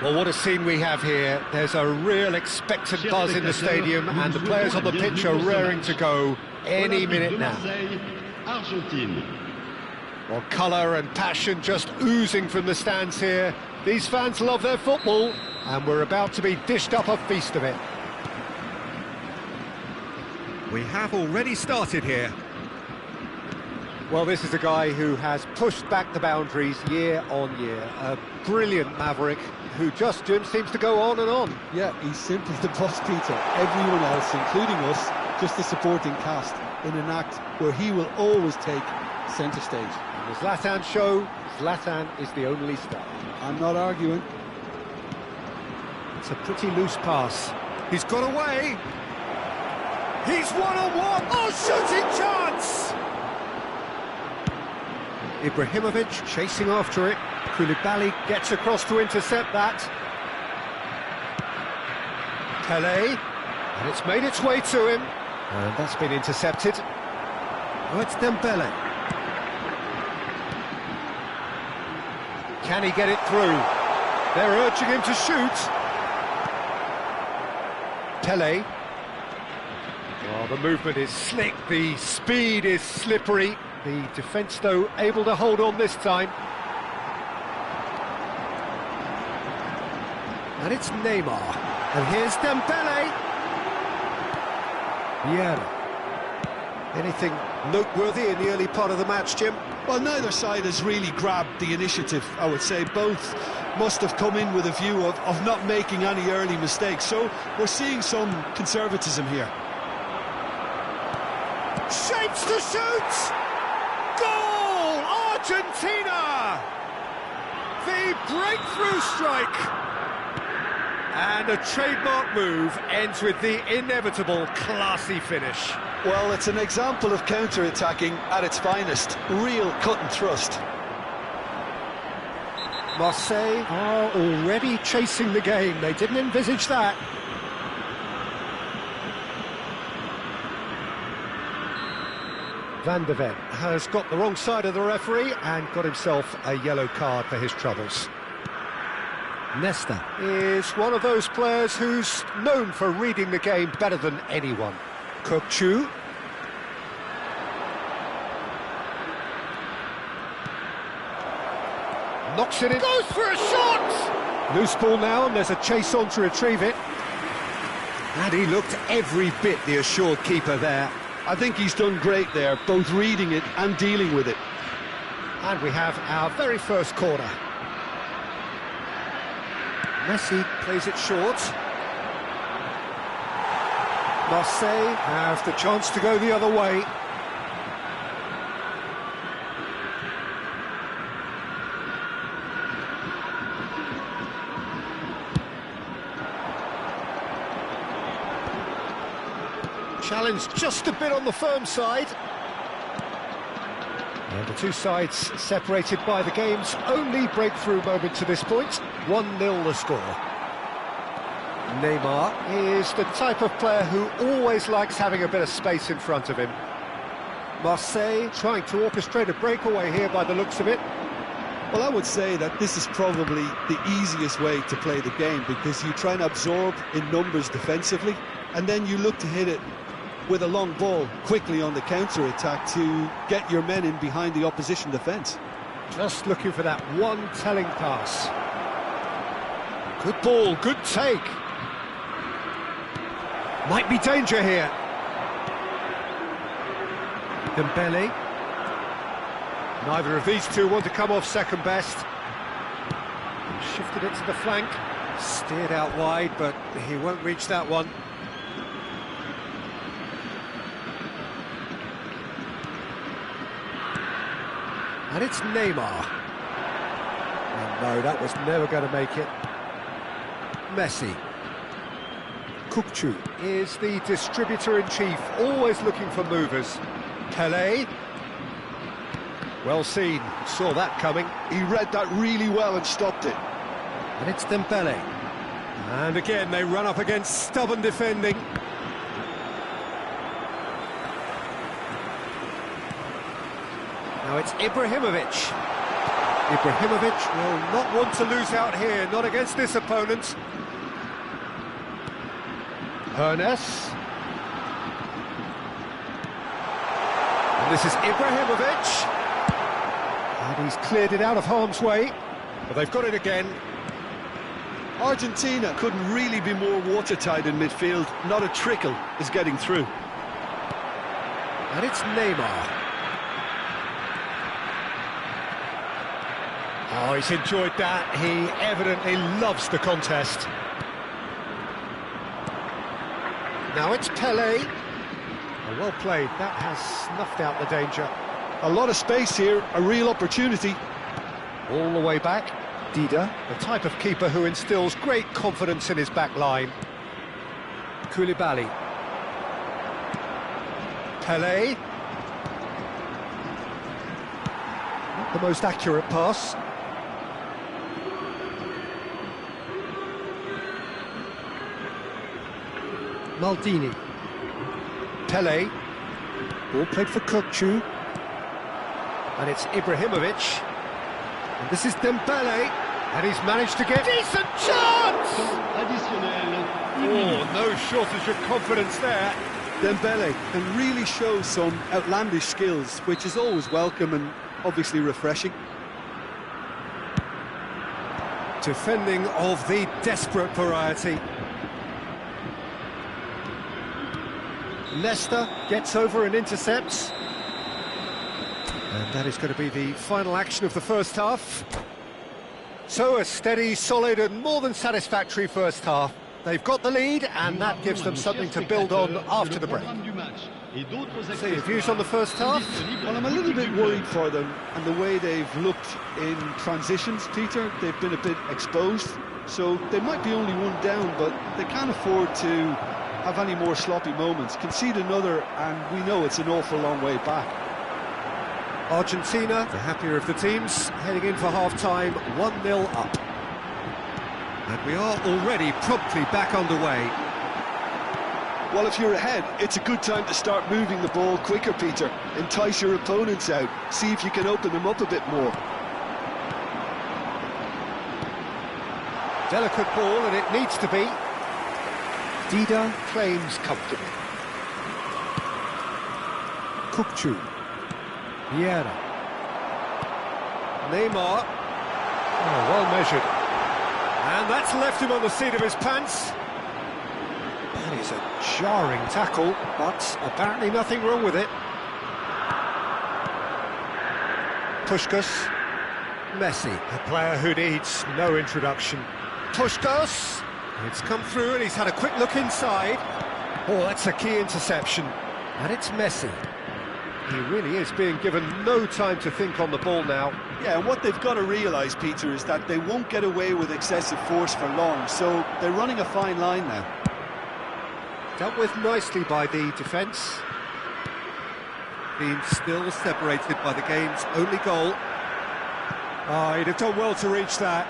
Well, what a scene we have here. There's a real expectant buzz in the stadium, and the players on the pitch are raring to go any minute now. Well, colour and passion just oozing from the stands here. These fans love their football, and we're about to be dished up a feast of it. We have already started here. Well, this is a guy who has pushed back the boundaries year on year. A brilliant maverick who just, Jim, seems to go on and on. Yeah, he's simply the boss, Peter. Everyone else, including us, just a supporting cast in an act where he will always take centre stage. And the Zlatan show, Zlatan is the only star. I'm not arguing. It's a pretty loose pass. He's got away. He's one-on-one. Oh, shooting chance! Ibrahimovic chasing after it. 쿨리발리 gets across to intercept that. Pele, and it's made its way to him. And that's been intercepted. Oh, it's Dembele. Can he get it through? They're urging him to shoot. Pele. Oh, the movement is slick, the speed is slippery. The defence, though, able to hold on this time. And it's Neymar. And here's Dembele. Vieira. Anything noteworthy in the early part of the match, Jim? Well, neither side has really grabbed the initiative, I would say. Both must have come in with a view of not making any early mistakes. So we're seeing some conservatism here. Shapes to shoot! Goal! Argentina! The breakthrough strike! And a trademark move ends with the inevitable classy finish. Well, it's an example of counter-attacking at its finest. Real cut and thrust. Marseille are already chasing the game. They didn't envisage that. Van de Ven has got the wrong side of the referee and got himself a yellow card for his troubles. Nesta is one of those players who's known for reading the game better than anyone. Kokchu. Knocks it in. Goes for a shot! Loose ball now, and there's a chase on to retrieve it. And he looked every bit the assured keeper there. I think he's done great there, both reading it and dealing with it. And we have our very first corner. Messi plays it short. Marseille have the chance to go the other way. Challenge just a bit on the firm side. And the two sides separated by the game's only breakthrough moment to this point. 1-0 the score. Neymar is the type of player who always likes having a bit of space in front of him. Marseille trying to orchestrate a breakaway here by the looks of it. Well, I would say that this is probably the easiest way to play the game, because you try and absorb in numbers defensively, and then you look to hit it with a long ball quickly on the counter-attack to get your men in behind the opposition defence. Just looking for that one telling pass. Good ball, good take. Might be danger here. Dembele. Neither of these two want to come off second best. Shifted it to the flank, steered out wide, but he won't reach that one. And it's Neymar. And no, that was never going to make it. Messi. Kukçu is the distributor-in-chief, always looking for movers. Pelé. Well seen, saw that coming. He read that really well and stopped it. And it's Dembele. And again, they run up against stubborn defending. Now it's Ibrahimovic. Ibrahimovic will not want to lose out here, not against this opponent. Ernest. And this is Ibrahimovic. And he's cleared it out of harm's way. But they've got it again. Argentina couldn't really be more watertight in midfield. Not a trickle is getting through. And it's Neymar. Oh, he's enjoyed that. He evidently loves the contest. Now it's Pelé. Oh, well played. That has snuffed out the danger. A lot of space here, a real opportunity. All the way back. Dida, the type of keeper who instills great confidence in his back line. 쿨리발리. Pelé. Not the most accurate pass. Maldini. Pelé. Ball played for Kukçu. And it's Ibrahimovic. And this is Dembele. And he's managed to get... Decent chance! Oh, no shortage of confidence there. Dembele can really show some outlandish skills, which is always welcome and obviously refreshing. Defending of the desperate variety. Leicester gets over and intercepts. And that is going to be the final action of the first half. So a steady, solid and more than satisfactory first half. They've got the lead and that gives them something to build on after the break. So your views on the first half? Well, I'm a little bit worried for them and the way they've looked in transitions, Peter. They've been a bit exposed, so they might be only one down, but they can't afford to have any more sloppy moments. Concede another and we know it's an awful long way back. Argentina, the happier of the teams, heading in for half-time, 1-0 up. And we are already promptly back underway. Well, if you're ahead, it's a good time to start moving the ball quicker, Peter. Entice your opponents out, see if you can open them up a bit more. Delicate ball, and it needs to be. Dida claims comfortably. Kukçu. Vieira. Neymar. Oh, well measured. And that's left him on the seat of his pants. That is a jarring tackle, but apparently nothing wrong with it. Puskas. Messi, a player who needs no introduction. Puskas. It's come through and he's had a quick look inside. Oh, that's a key interception. And it's Messi. He really is being given no time to think on the ball now. Yeah, and what they've got to realise, Peter, is that they won't get away with excessive force for long, so they're running a fine line now. Dealt with nicely by the defence. Being still separated by the game's only goal. Oh, he'd have done well to reach that.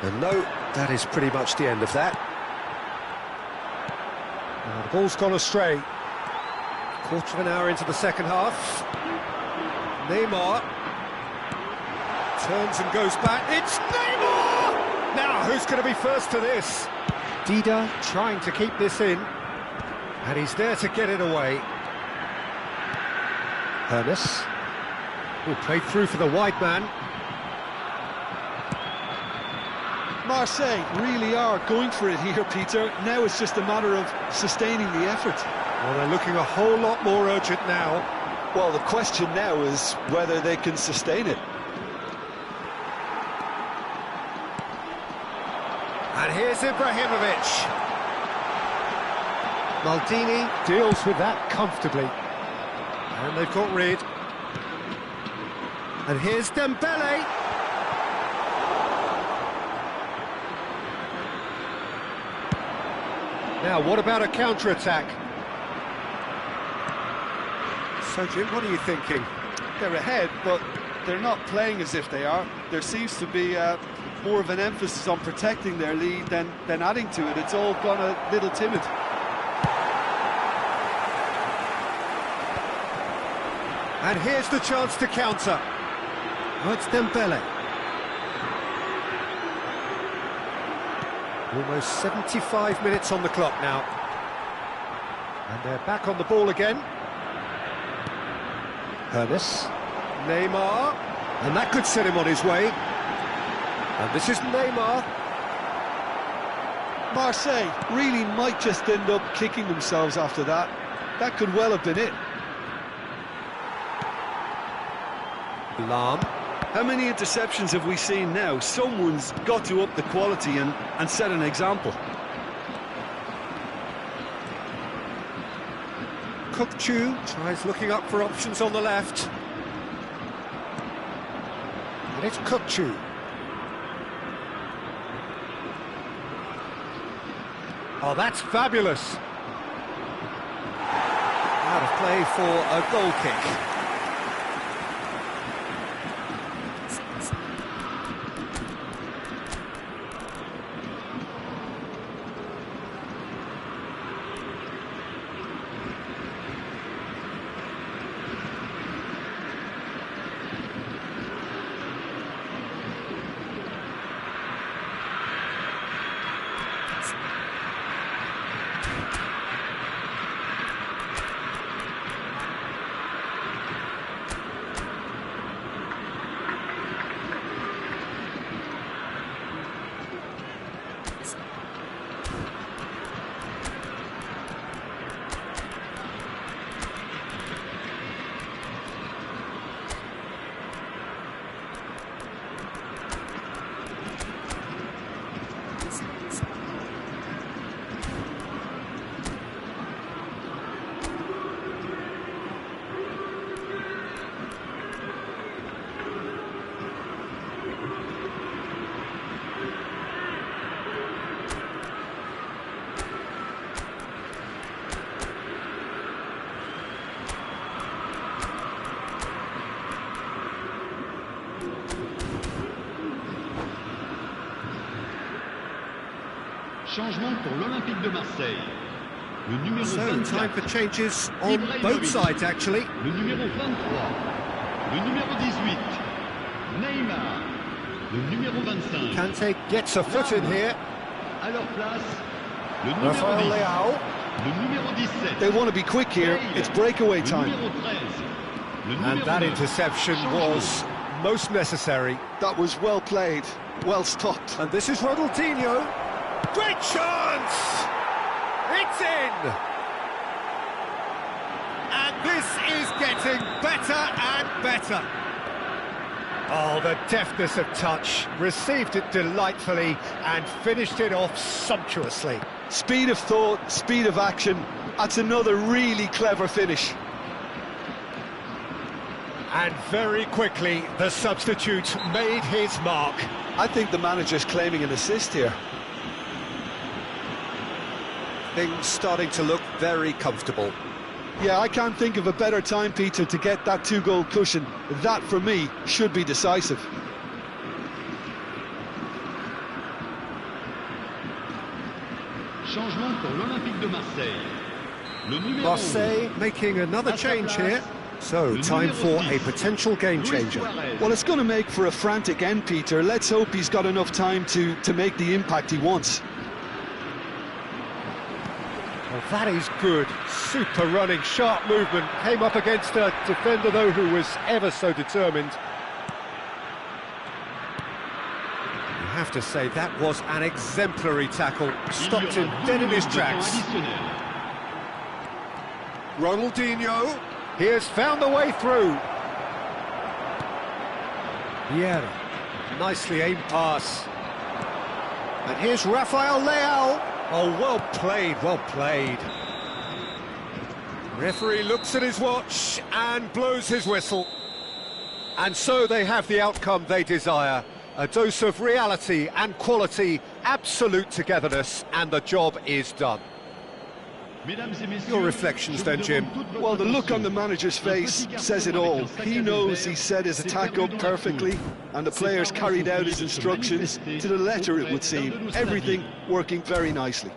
And no, that is pretty much the end of that. The ball's gone astray. Quarter of an hour into the second half. Neymar turns and goes back. It's Neymar! Now, who's going to be first to this? Dida trying to keep this in. And he's there to get it away. Ernest. Oh, played through for the wide man. Marseille really are going for it here, Peter. Now it's just a matter of sustaining the effort. Well, they're looking a whole lot more urgent now. Well, the question now is whether they can sustain it. And here's Ibrahimovic. Maldini deals with that comfortably. And they've got rid. And here's Dembele. Now, what about a counter-attack? So, Jim, what are you thinking? They're ahead, but they're not playing as if they are. There seems to be more of an emphasis on protecting their lead than adding to it. It's all gone a little timid. And here's the chance to counter. Oh, it's Dembele. Almost 75 minutes on the clock now. And they're back on the ball again. Hernes. Neymar. And that could set him on his way. And this is Neymar. Marseille really might just end up kicking themselves after that. That could well have been it. Lam. How many interceptions have we seen now? Someone's got to up the quality and set an example. Kukçu tries looking up for options on the left. And it's Kukçu. Oh, that's fabulous. Out of play for a goal kick. Changement pour l'Olympique de Marseille. Le numéro 24. Time for changes on both sides, actually. Le numéro 23. Le numéro 18. Neymar. Le numéro 25. Kante gets a foot in here. À leur place, le numéro 10. Rafael Leao. Le numéro 17. They want to be quick here. It's breakaway time. Le numéro 13. Le And numéro that 9. interception was most necessary. That was well played, well stopped. And this is Ronaldinho. Great chance! It's in! And this is getting better and better. Oh, the deftness of touch. Received it delightfully and finished it off sumptuously. Speed of thought, speed of action. That's another really clever finish. And very quickly, the substitute made his mark. I think the manager's claiming an assist here. Things starting to look very comfortable. Yeah, I can't think of a better time, Peter, to get that two-goal cushion. That, for me, should be decisive. Changement pour l'Olympique de Marseille. Le numéro Marseille making another change here. So, time for a potential game changer. Well, it's going to make for a frantic end, Peter. Let's hope he's got enough time to make the impact he wants. Well, that is good. Super running, sharp movement. Came up against a defender, though, who was ever so determined. You have to say that was an exemplary tackle. Stopped him dead in his tracks. Ronaldinho. He has found the way through. Vieira. Nicely aimed pass. And here's Rafael Leao. Oh, well played, well played. Referee looks at his watch and blows his whistle. And so they have the outcome they desire. A dose of reality and quality, absolute togetherness, and the job is done. Your reflections then, Jim? Well, the look on the manager's face says it all. He knows he set his attack up perfectly, and the players carried out his instructions to the letter, it would seem. Everything working very nicely.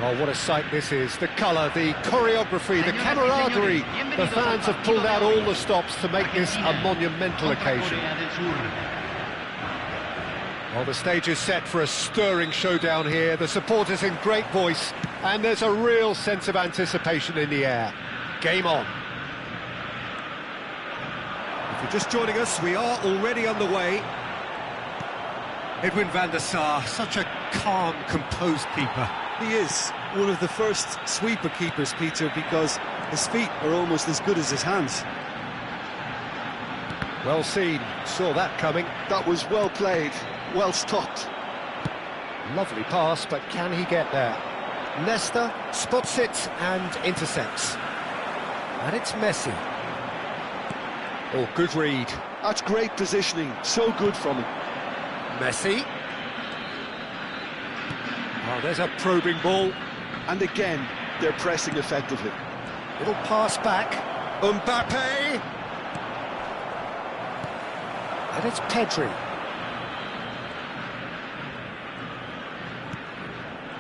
Oh, what a sight this is. The colour, the choreography, the camaraderie. The fans have pulled out all the stops to make this a monumental occasion. Well, the stage is set for a stirring showdown here. The supporters in great voice, and there's a real sense of anticipation in the air. Game on. If you're just joining us, we are already underway. Edwin van der Sar, such a calm, composed keeper. He is one of the first sweeper keepers, Peter, because his feet are almost as good as his hands. Well seen, saw that coming. That was well played, well stopped. Lovely pass, but can he get there? Nesta spots it and intercepts. And it's Messi. Oh, good read. That's great positioning, so good from him. Messi. Oh, there's a probing ball. And again, they're pressing effectively. Little pass back. Mbappe. And it's Pedri.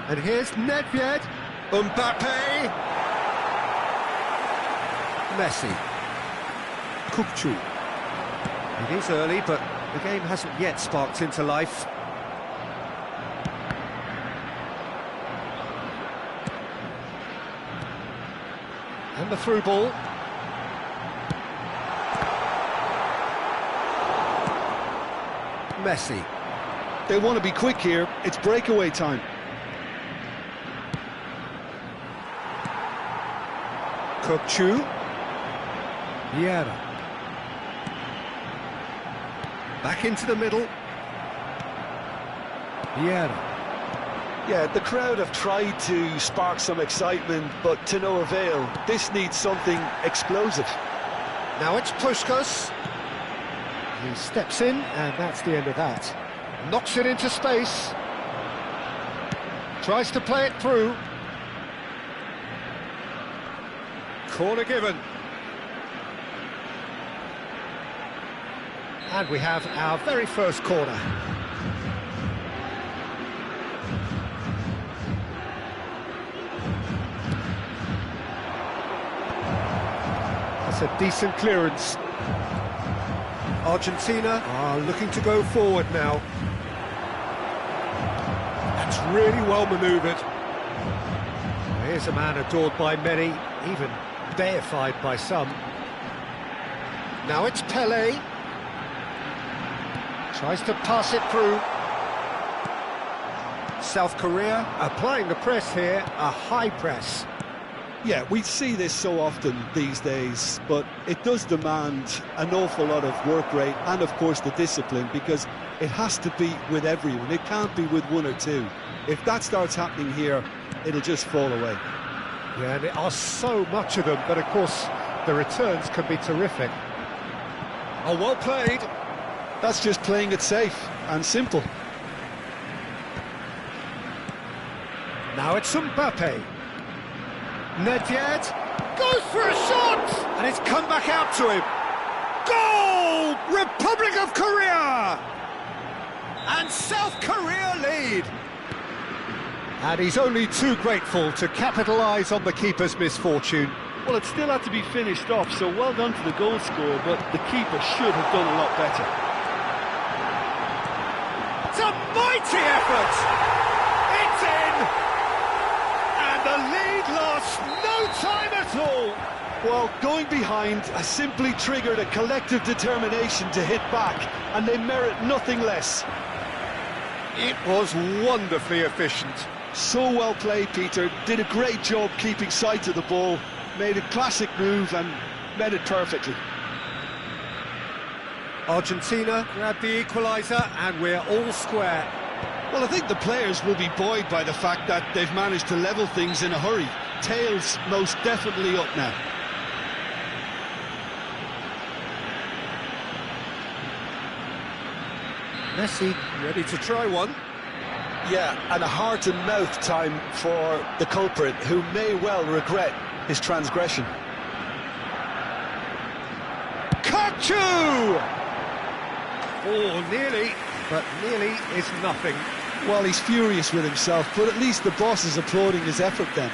And here's Nedved. Mbappe. Messi. Kukçu. It is early, but the game hasn't yet sparked into life. And the through ball. Messi. They want to be quick here. It's breakaway time. Kukçu. Vieira. Back into the middle. Vieira. Yeah, the crowd have tried to spark some excitement, but to no avail. This needs something explosive. Now it's Puskas. He steps in, and that's the end of that. Knocks it into space. Tries to play it through. Corner given. And we have our very first corner. That's a decent clearance. Argentina are looking to go forward now. That's really well manoeuvred. Here's a man adored by many, even deified by some. Now it's Pelé. Tries to pass it through. South Korea applying the press here, a high press. Yeah, we see this so often these days, but it does demand an awful lot of work rate and, of course, the discipline, because it has to be with everyone. It can't be with one or two. If that starts happening here, it'll just fall away. Yeah, and there are so much of them, but of course, the returns can be terrific. Oh, well played. That's just playing it safe and simple. Now it's Mbappe. Nedved goes for a shot! And it's come back out to him. Goal! Republic of Korea! And South Korea lead. And he's only too grateful to capitalise on the keeper's misfortune. Well, it still had to be finished off, so well done to the goal scorer, but the keeper should have done a lot better. It's a mighty effort! It's in! And the lead lost no time at all! Well, going behind has simply triggered a collective determination to hit back, and they merit nothing less. It was wonderfully efficient. So well played, Peter. Did a great job keeping sight of the ball, made a classic move and met it perfectly. Argentina grabbed the equaliser and we're all square. Well, I think the players will be buoyed by the fact that they've managed to level things in a hurry. Tails most definitely up now. Messi ready to try one. Yeah, and a heart-and-mouth time for the culprit, who may well regret his transgression. Kukçu! Oh, nearly, but nearly is nothing. Well, he's furious with himself, but at least the boss is applauding his effort then.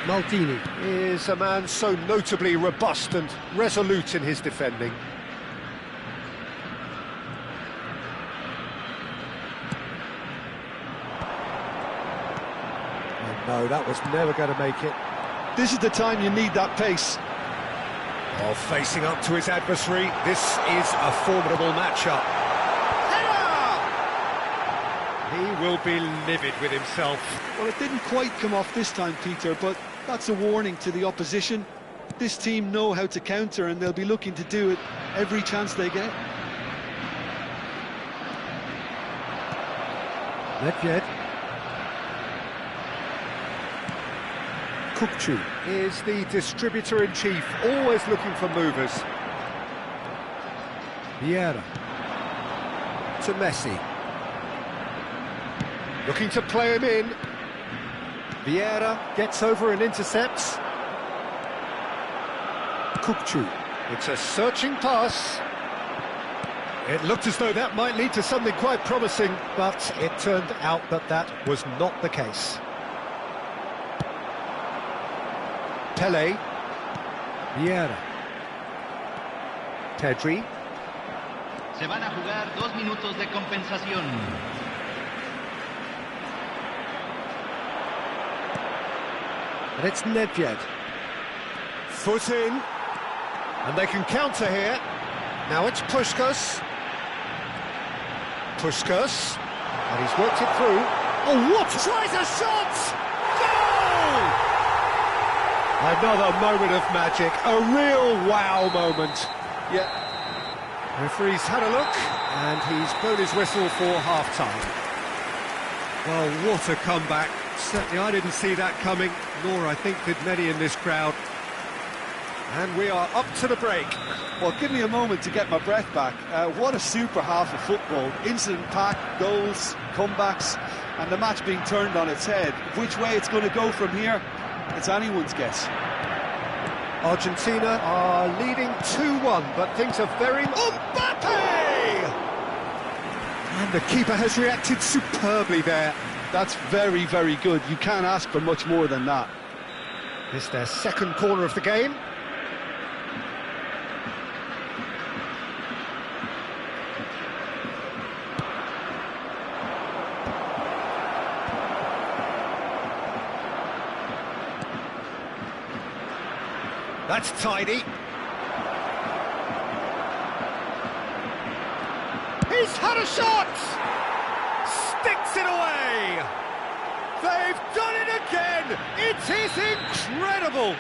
Maldini is a man so notably robust and resolute in his defending. No, that was never going to make it. This is the time you need that pace. Oh, facing up to his adversary, this is a formidable matchup. Header! He will be livid with himself. Well, it didn't quite come off this time, Peter, but that's a warning to the opposition. This team know how to counter, and they'll be looking to do it every chance they get. Nedved. Kukçu is the distributor-in-chief, always looking for movers. Vieira to Messi. Looking to play him in. Vieira gets over and intercepts. Kukçu. It's a searching pass. It looked as though that might lead to something quite promising, but it turned out that that was not the case. Pelé. Vieira. Pedri. Se van a jugar 2 minutos de compensación. And it's Nedved. Foot in. And they can counter here. Now it's Puskas. Puskas. And he's worked it through. Oh, what? Tries a shot! Goal! Another moment of magic. A real wow moment. Yeah. Referee's had a look, and he's blown his whistle for half-time. Well, what a comeback. Certainly I didn't see that coming, nor I think did many in this crowd. And we are up to the break. Well, give me a moment to get my breath back. What a super half of football. Incident-packed, goals, comebacks, and the match being turned on its head. Which way it's going to go from here, it's anyone's guess. Argentina are leading 2-1, but things are very... Mbappe! And the keeper has reacted superbly there. That's very, very good. You can't ask for much more than that. It's their second corner of the game. That's tidy. He's had a shot! Sticks it away! They've done it again! It is incredible!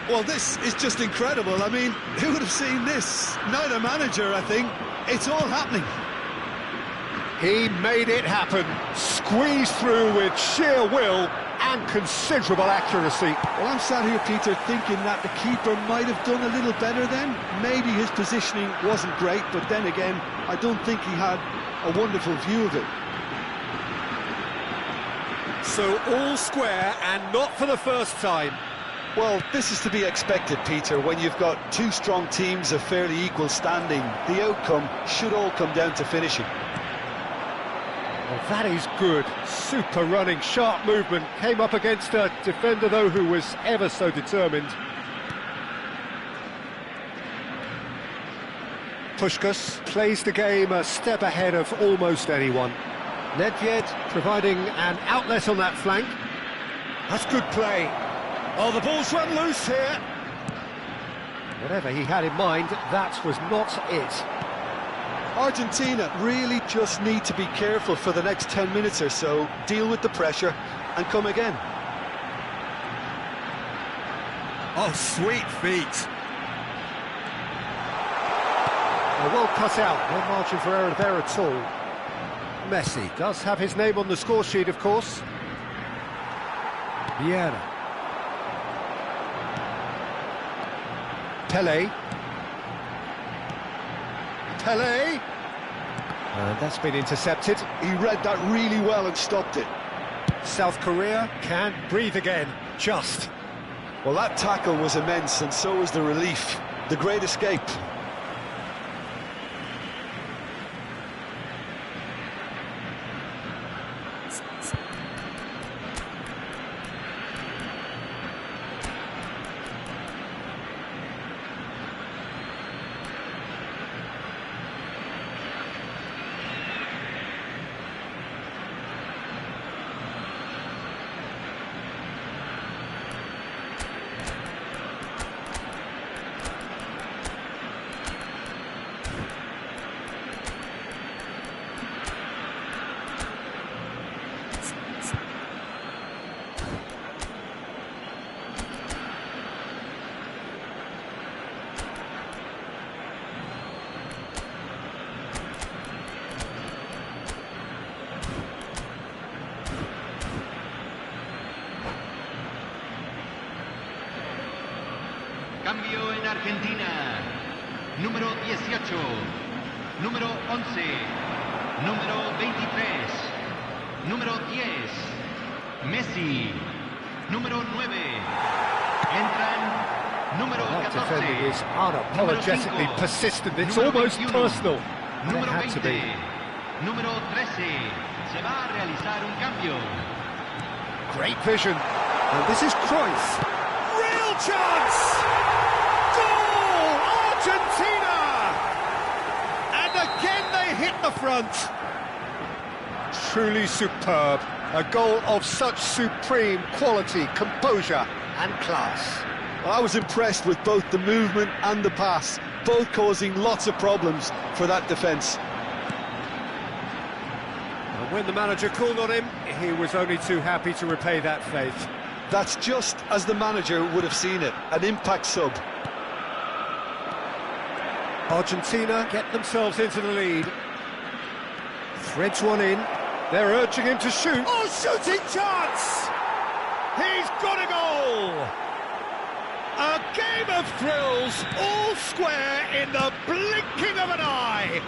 Well, this is just incredible. I mean, who would have seen this? Neither manager, I think. It's all happening. He made it happen. Squeezed through with sheer will and considerable accuracy. Well, I'm sat here, Peter, thinking that the keeper might have done a little better then. Maybe his positioning wasn't great, but then again, I don't think he had a wonderful view of it. So all square, and not for the first time. Well, this is to be expected, Peter, when you've got two strong teams of fairly equal standing. The outcome should all come down to finishing. Well, that is good. Super running, sharp movement. Came up against a defender, though, who was ever so determined. Puskas plays the game a step ahead of almost anyone. Nedved providing an outlet on that flank. That's good play. Oh, the ball's run loose here. Whatever he had in mind, that was not it. Argentina really just need to be careful for the next 10 minutes or so, deal with the pressure and come again. Oh, sweet feet. Well cut out, no margin for error there at all. Messi does have his name on the score sheet, of course. Vieira. Pelé. Pelé. And that's been intercepted. He read that really well and stopped it. South Korea can't breathe again, just. Well, that tackle was immense, and so was the relief. The great escape. Cambio en Argentina. Número 18. Número 11. Número 23. Número 10. Messi. Número 9. Entran número 14. That defending is unapologetically Número 5. persistent. It's Número almost 21. personal. Número It had to be. 20. Número 13. Se va a realizar un cambio. Great vision. And this is Cruyff. Real chance! Goal! Argentina! And again they hit the front. Truly superb. A goal of such supreme quality, composure and class. Well, I was impressed with both the movement and the pass, both causing lots of problems for that defence. And when the manager called on him, he was only too happy to repay that faith. That's just as the manager would have seen it, an impact sub. Argentina get themselves into the lead. Threads one in. They're urging him to shoot. Oh, shooting chance! He's got a goal! A game of thrills, all square in the blinking of an eye.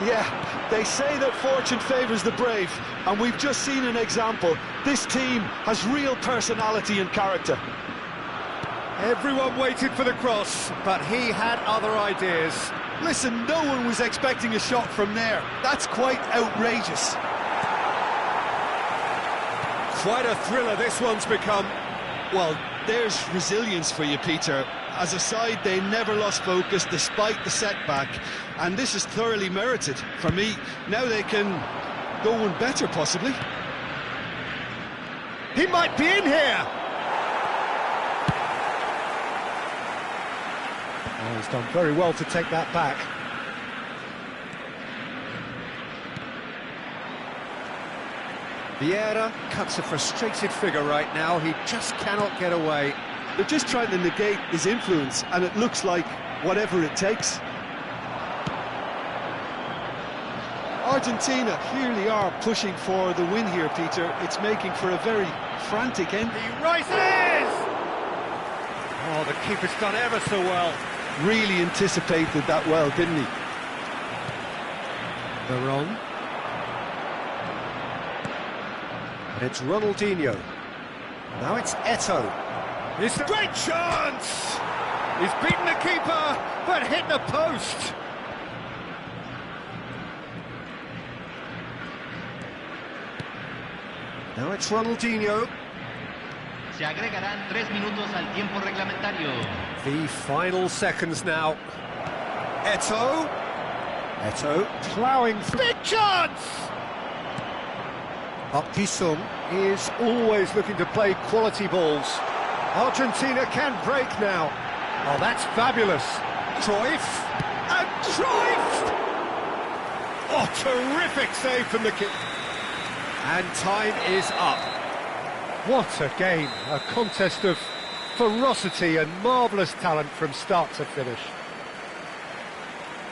Yeah, they say that fortune favours the brave, and we've just seen an example. This team has real personality and character. Everyone waited for the cross, but he had other ideas. Listen, no one was expecting a shot from there. That's quite outrageous. Quite a thriller this one's become. Well, there's resilience for you, Peter. As a side, they never lost focus despite the setback, and this is thoroughly merited. For me, now they can go one better, possibly. He might be in here! Oh, he's done very well to take that back. Vieira cuts a frustrated figure right now. He just cannot get away. They're just trying to negate his influence, and it looks like whatever it takes. Argentina clearly are pushing for the win here, Peter. It's making for a very frantic end. He rises! Oh, the keeper's done ever so well. Really anticipated that well, didn't he? Veron. It's Ronaldinho. Now it's Eto'o. It's a great chance! He's beaten the keeper, but hit the post. Now it's Ronaldinho. Se agregarán 3 minutos al tiempo reglamentario. The final seconds now. Eto'o. Eto'o ploughing through. Big chance! Sung is always looking to play quality balls. Argentina can break now. Oh, that's fabulous. Cruyff. And Cruyff! Oh, terrific save from the kick. And time is up. What a game. A contest of ferocity and marvellous talent from start to finish.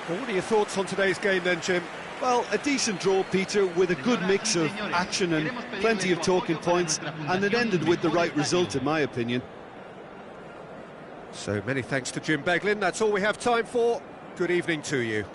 Well, what are your thoughts on today's game then, Jim? Well, a decent draw, Peter, with a good mix of action and plenty of talking points, and it ended with the right result, in my opinion. So many thanks to Jim Beglin. That's all we have time for. Good evening to you.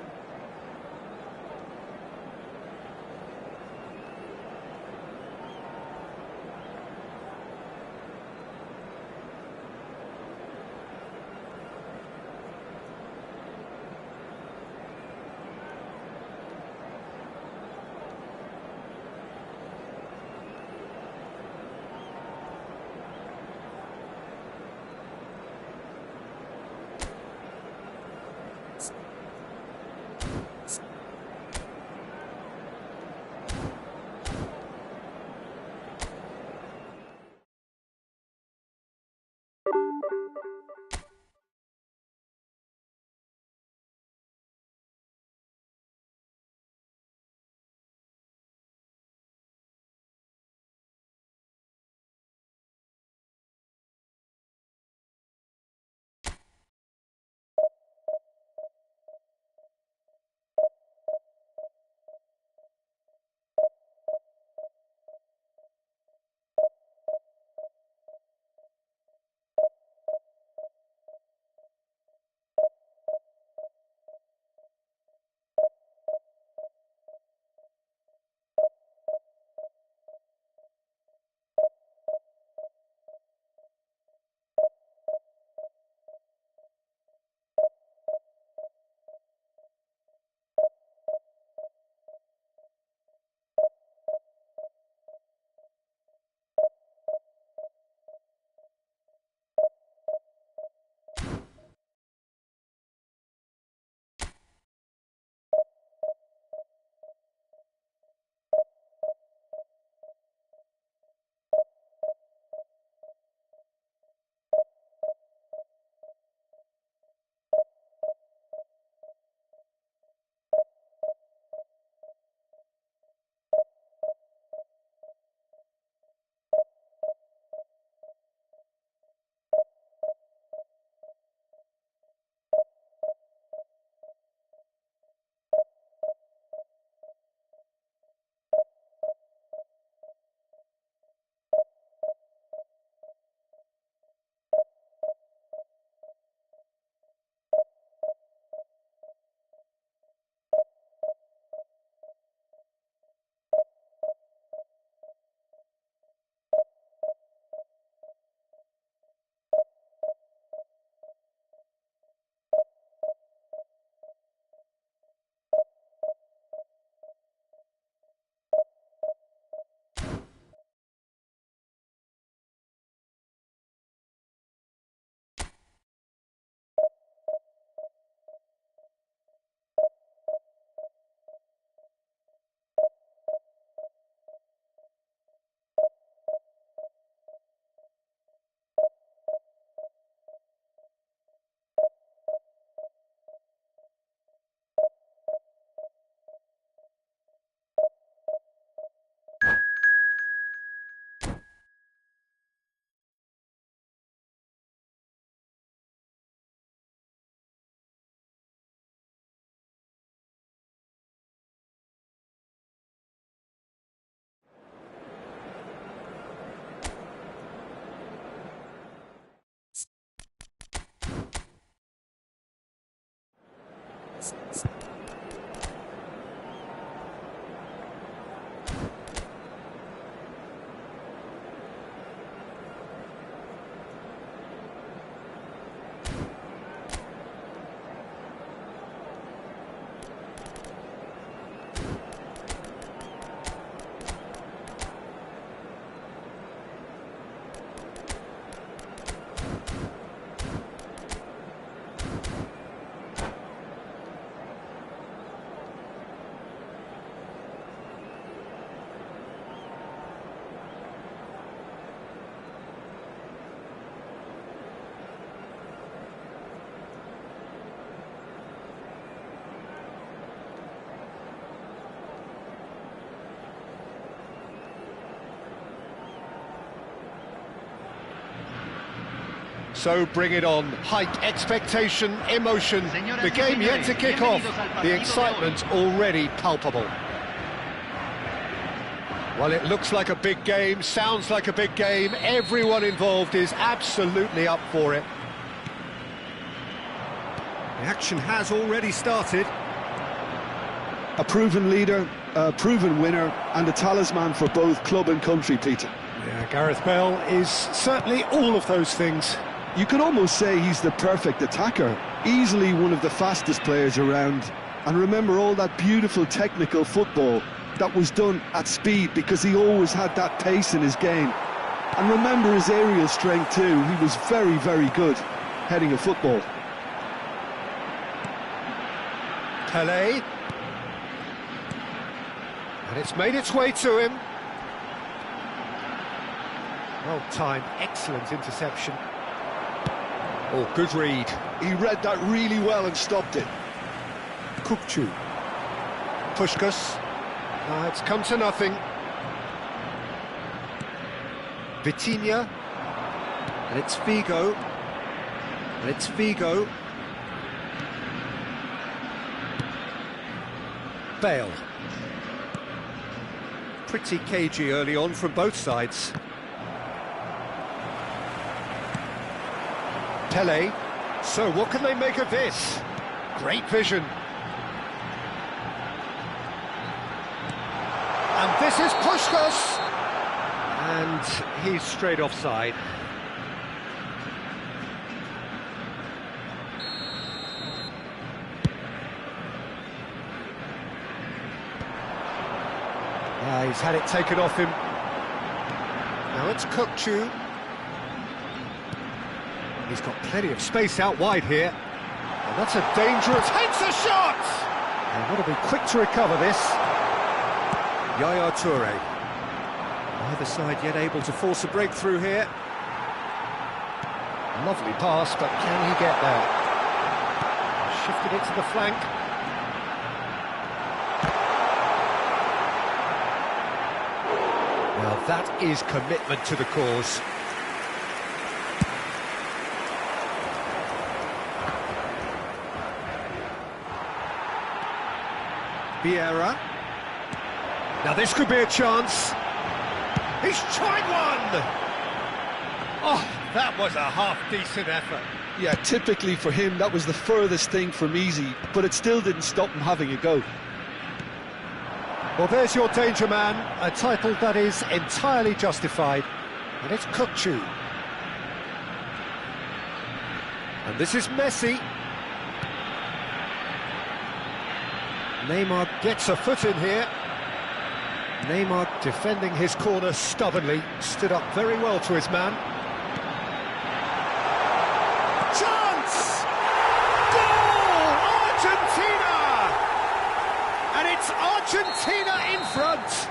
So bring it on. Hype, expectation, emotion. The game yet to kick off. The excitement already palpable. Well, it looks like a big game, sounds like a big game. Everyone involved is absolutely up for it. The action has already started. A proven leader, a proven winner, and a talisman for both club and country, Peter. Yeah, Gareth Bale is certainly all of those things. You could almost say he's the perfect attacker, easily one of the fastest players around. And remember all that beautiful technical football that was done at speed, because he always had that pace in his game. And remember his aerial strength too. He was very, very good heading a football. Pelé. And it's made its way to him. Well timed, excellent interception. Oh, good read. He read that really well and stopped it. Kukçu. Puskas. It's come to nothing. Vitinha. And it's Figo. And it's Figo. Bale. Pretty cagey early on from both sides. Pelé. So what can they make of this? Great vision. And this is Puskas. And he's straight offside. Yeah, he's had it taken off him. Now it's Kukçu. He's got plenty of space out wide here. And that's a dangerous... Hits a shot! And got to be quick to recover this. Yaya Toure. Neither side yet able to force a breakthrough here. Lovely pass, but can he get there? Shifted it to the flank. Well, that is commitment to the cause. Vieira. Now this could be a chance. He's tried one! Oh, that was a half-decent effort. Yeah, typically for him, that was the furthest thing from easy, but it still didn't stop him having a go. Well, there's your danger man, a title that is entirely justified. And it's Kukçu. And this is Messi. Neymar gets a foot in here. Neymar defending his corner stubbornly, stood up very well to his man. Chance! Goal! Argentina! And it's Argentina in front!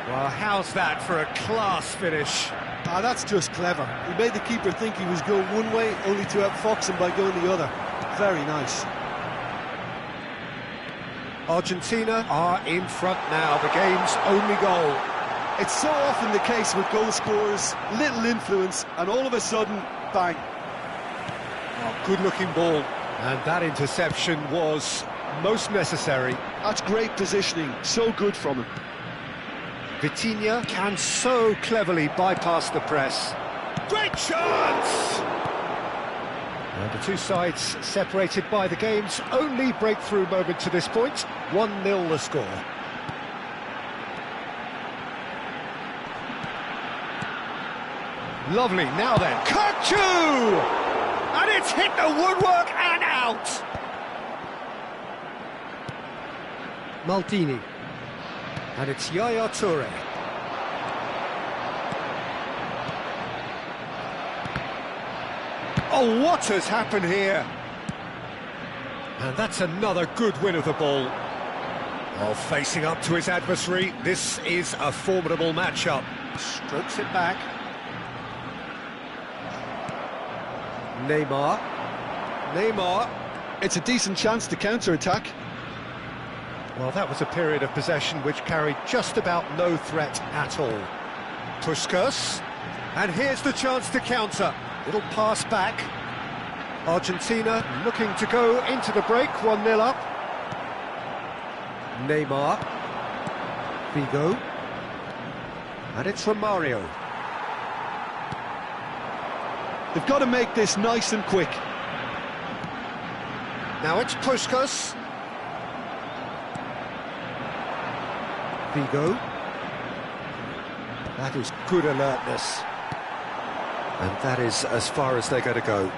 Well, how's that for a class finish? Ah, that's just clever. He made the keeper think he was going one way, only to outfox him by going the other. Very nice. Argentina are in front now, the game's only goal. It's so often the case with goal scorers, little influence, and all of a sudden, bang. Oh, good-looking ball. And that interception was most necessary. That's great positioning, so good from him. Vitinha can so cleverly bypass the press. Great chance! And the two sides separated by the game's only breakthrough moment to this point. 1-0 the score. Lovely, now then, Kukçu! And it's hit the woodwork and out! Maldini. And it's Yaya Toure. Oh, what has happened here? And that's another good win of the ball. Oh, facing up to his adversary, this is a formidable matchup. Strokes it back. Neymar. Neymar. It's a decent chance to counter-attack. Well, that was a period of possession which carried just about no threat at all. Puskas. And here's the chance to counter. Little pass back. Argentina looking to go into the break, 1-0 up. Neymar. Figo. And it's Romario. They've got to make this nice and quick. Now it's Puskas. Figo. That is good alertness. And that is as far as they're going to go.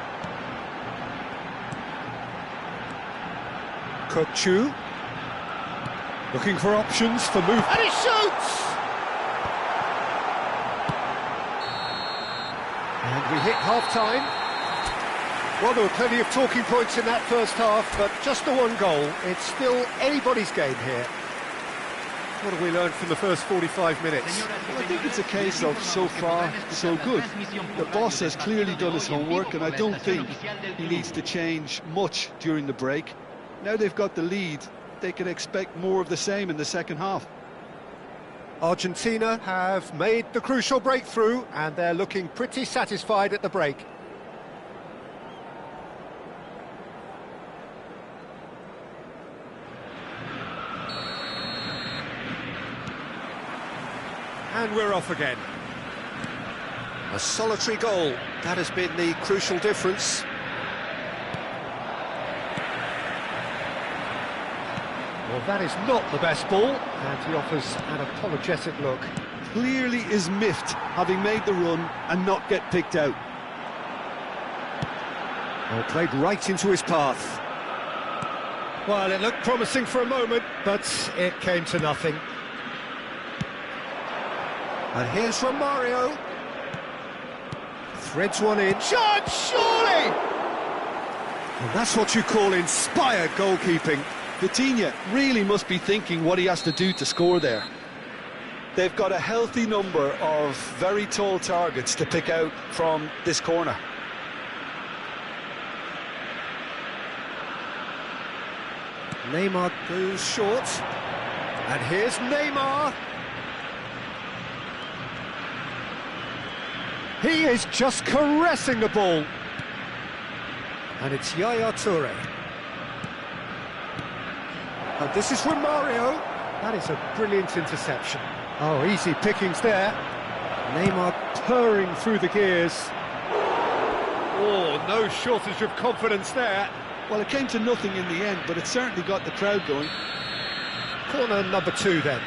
Kokchu. Looking for options for move. And he shoots! And we hit half-time. Well, there were plenty of talking points in that first half, but just the one goal. It's still anybody's game here. What have we learned from the first 45 minutes? Well, I think it's a case of so far, so good. The boss has clearly done his homework, and I don't think he needs to change much during the break. Now they've got the lead, they can expect more of the same in the second half. Argentina have made the crucial breakthrough, and they're looking pretty satisfied at the break. And we're off again. A solitary goal, that has been the crucial difference. Well, that is not the best ball, and he offers an apologetic look. Clearly is miffed, having made the run and not get picked out. Well, played right into his path. Well, it looked promising for a moment, but it came to nothing. And here's Romario. Threads one in. Shot, surely! And that's what you call inspired goalkeeping. Vitinha really must be thinking what he has to do to score there. They've got a healthy number of very tall targets to pick out from this corner. Neymar goes short. And here's Neymar. He is just caressing the ball. And it's Yaya Toure. And this is Romario. That is a brilliant interception. Oh, easy pickings there. Neymar purring through the gears. Oh, no shortage of confidence there. Well, it came to nothing in the end, but it certainly got the crowd going. Corner number 2 then.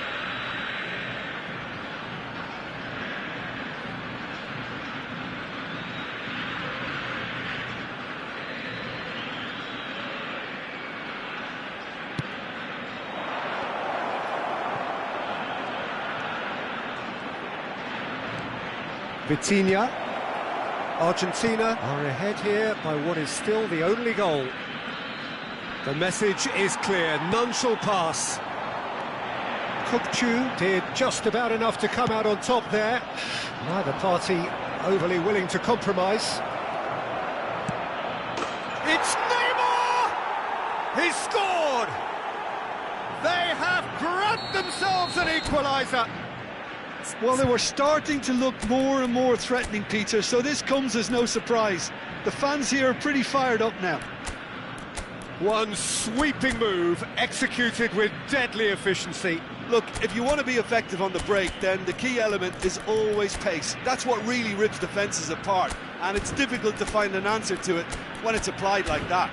Vitinha. Argentina are ahead here by what is still the only goal. The message is clear, none shall pass. Kokchu did just about enough to come out on top there. Neither party overly willing to compromise. It's Neymar! He scored! They have grabbed themselves an equaliser. Well, they were starting to look more and more threatening, Peter, so this comes as no surprise. The fans here are pretty fired up now. One sweeping move, executed with deadly efficiency. Look, if you want to be effective on the break, then the key element is always pace. That's what really rips defences apart, and it's difficult to find an answer to it when it's applied like that.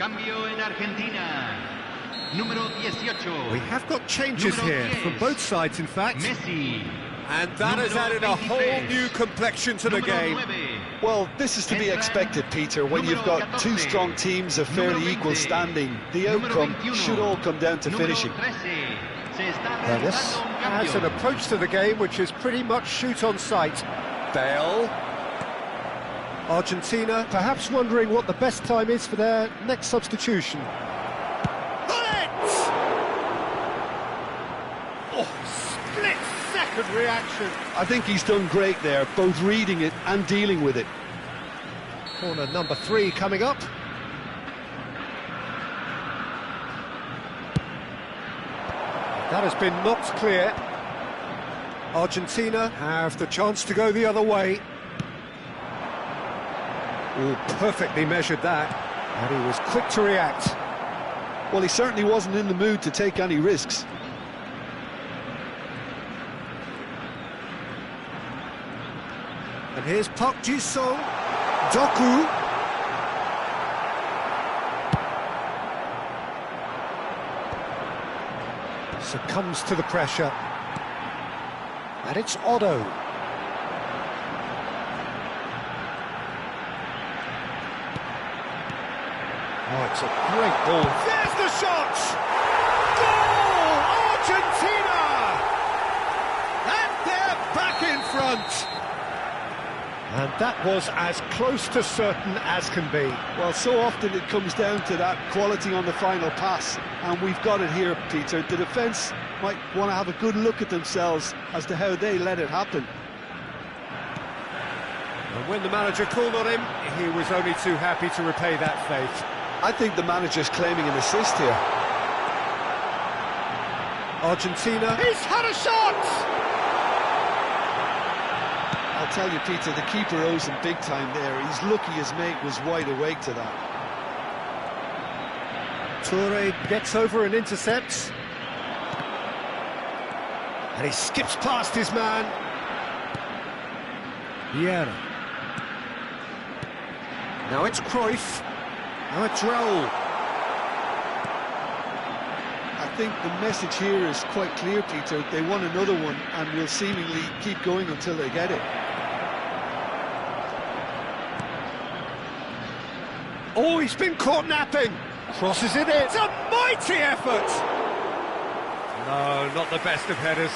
Cambio en Argentina. Número 18. We have got changes here from both sides, in fact. Messi. And that has added a whole new complexion to the game. Well, this is to be expected, Peter, when you've got two strong teams of fairly equal standing. The outcome should all come down to finishing. This has an approach to the game which is pretty much shoot on sight. Bale. Argentina perhaps wondering what the best time is for their next substitution. Oh, split-second reaction. I think he's done great there, both reading it and dealing with it. Corner number 3 coming up. That has been knocked clear. Argentina have the chance to go the other way. Oh, perfectly measured that, and he was quick to react. Well, he certainly wasn't in the mood to take any risks. And here's Park Ji-sung, Doku. Succumbs to the pressure. And it's Otto. Oh, it's a great ball. There's the shot! Goal! Argentina! And they're back in front! And that was as close to certain as can be. Well, so often it comes down to that quality on the final pass, and we've got it here, Peter. The defence might want to have a good look at themselves as to how they let it happen. And when the manager called on him, he was only too happy to repay that faith. I think the manager's claiming an assist here. Argentina. He's had a shot! I'll tell you, Peter, the keeper owes him big time there. He's lucky his mate was wide awake to that. Toure gets over and intercepts. And he skips past his man. Vieira. Now it's Cruyff. Now it's Raul. I think the message here is quite clear, Peter. They want another one and will seemingly keep going until they get it. Oh, he's been caught napping. Crosses it in. It's a mighty effort. No, not the best of headers.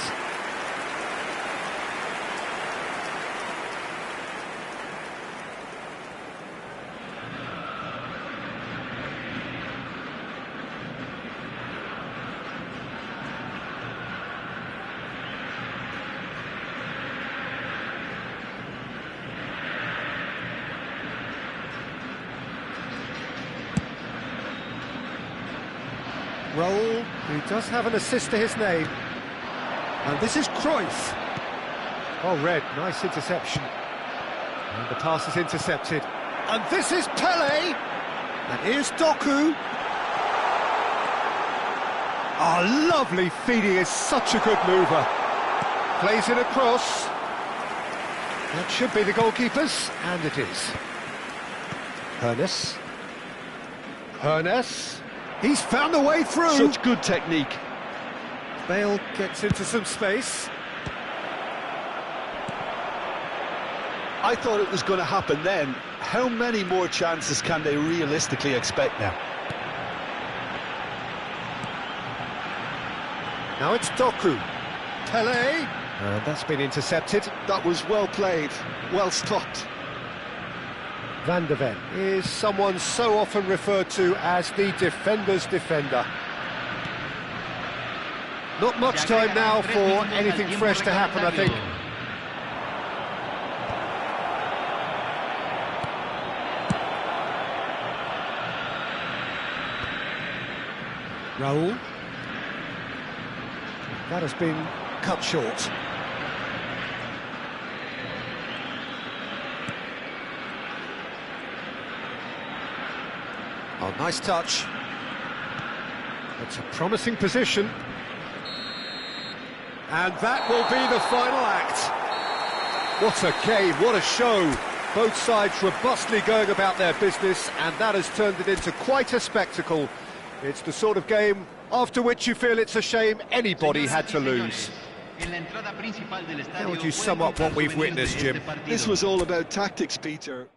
Raul, who does have an assist to his name. And this is Cruyff. Oh, Red, nice interception. And the pass is intercepted. And this is Pele. And here's Doku. Oh, lovely feed, he is such a good mover. Plays it across. That should be the goalkeeper's, and it is. Hernes. Hernes. He's found a way through. Such good technique. Bale gets into some space. I thought it was going to happen then. How many more chances can they realistically expect now? Now it's Doku. Pele. And that's been intercepted. That was well played, well stopped. Van de Ven is someone so often referred to as the defender's defender. Not much time now for anything fresh to happen, I think. Raul. That has been cut short. Oh, nice touch. It's a promising position. And that will be the final act. What a game, what a show. Both sides robustly going about their business, and that has turned it into quite a spectacle. It's the sort of game after which you feel it's a shame anybody had to lose. How would you sum up what we've witnessed, Jim? This was all about tactics, Peter.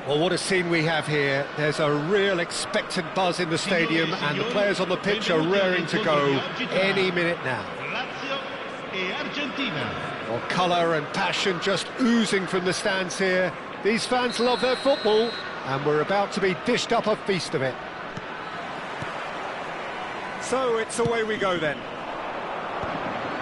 Well, what a scene we have here. There's a real expectant buzz in the stadium, and the players on the pitch are raring to go any minute now. Well, colour and passion just oozing from the stands here. These fans love their football, and we're about to be dished up a feast of it. So it's away we go then.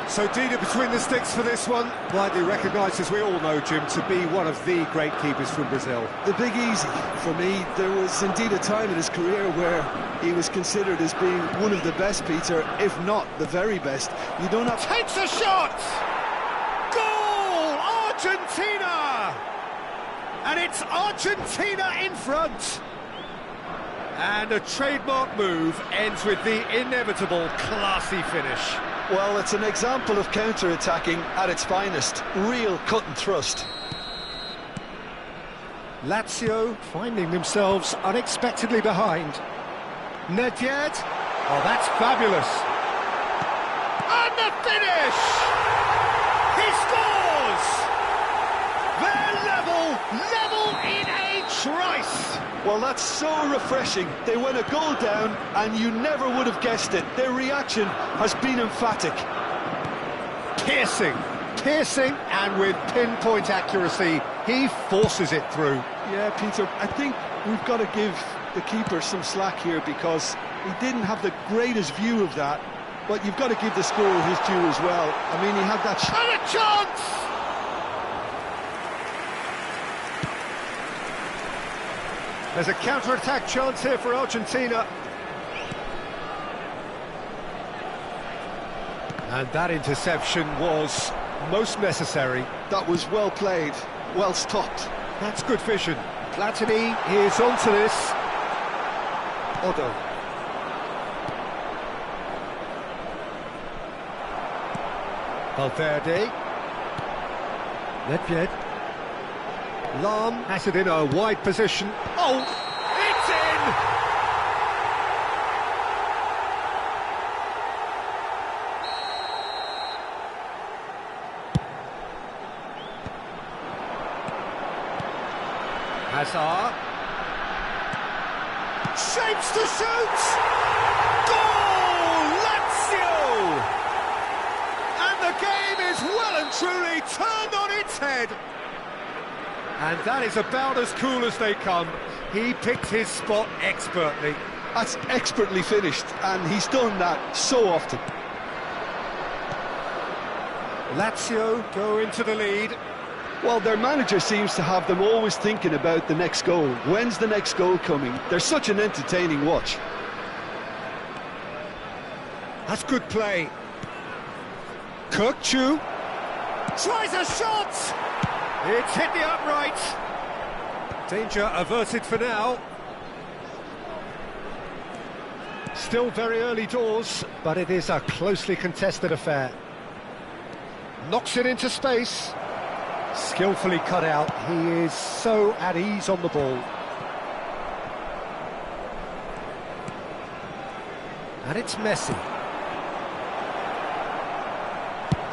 So Dina between the sticks for this one, widely recognised, as we all know, Jim, to be one of the great keepers from Brazil. The big easy for me. There was indeed a time in his career where he was considered as being one of the best, Peter, if not the very best. You don't have... Takes a shot! Goal! Argentina! And it's Argentina in front! And a trademark move ends with the inevitable classy finish. Well, it's an example of counter-attacking at its finest. Real cut and thrust. Lazio finding themselves unexpectedly behind. Nedved. Oh, that's fabulous. And the finish! He scores! They're level in a trice. Well, that's so refreshing. They went a goal down, and you never would have guessed it. Their reaction has been emphatic. Piercing, and with pinpoint accuracy, he forces it through. Yeah, Peter, I think we've got to give the keeper some slack here, because he didn't have the greatest view of that, but you've got to give the scorer his due as well. I mean, he had that... And a chance! There's a counter-attack chance here for Argentina. And that interception was most necessary. That was well played, well stopped. That's good vision. Platini is onto this. Odo. Valverde. Nedved. Lam has it in a wide position. Oh, it's in! Hazard. Shapes to shoot! Goal! Lazio! And the game is well and truly turned on its head. And that is about as cool as they come. He picked his spot expertly. That's expertly finished, and he's done that so often. Lazio go into the lead. Well, their manager seems to have them always thinking about the next goal. When's the next goal coming? They're such an entertaining watch. That's good play. Kirkchu tries a shot! It's hit the upright. Danger averted for now. Still very early doors, but it is a closely contested affair. Knocks it into space. Skillfully cut out. He is so at ease on the ball. And it's Messi.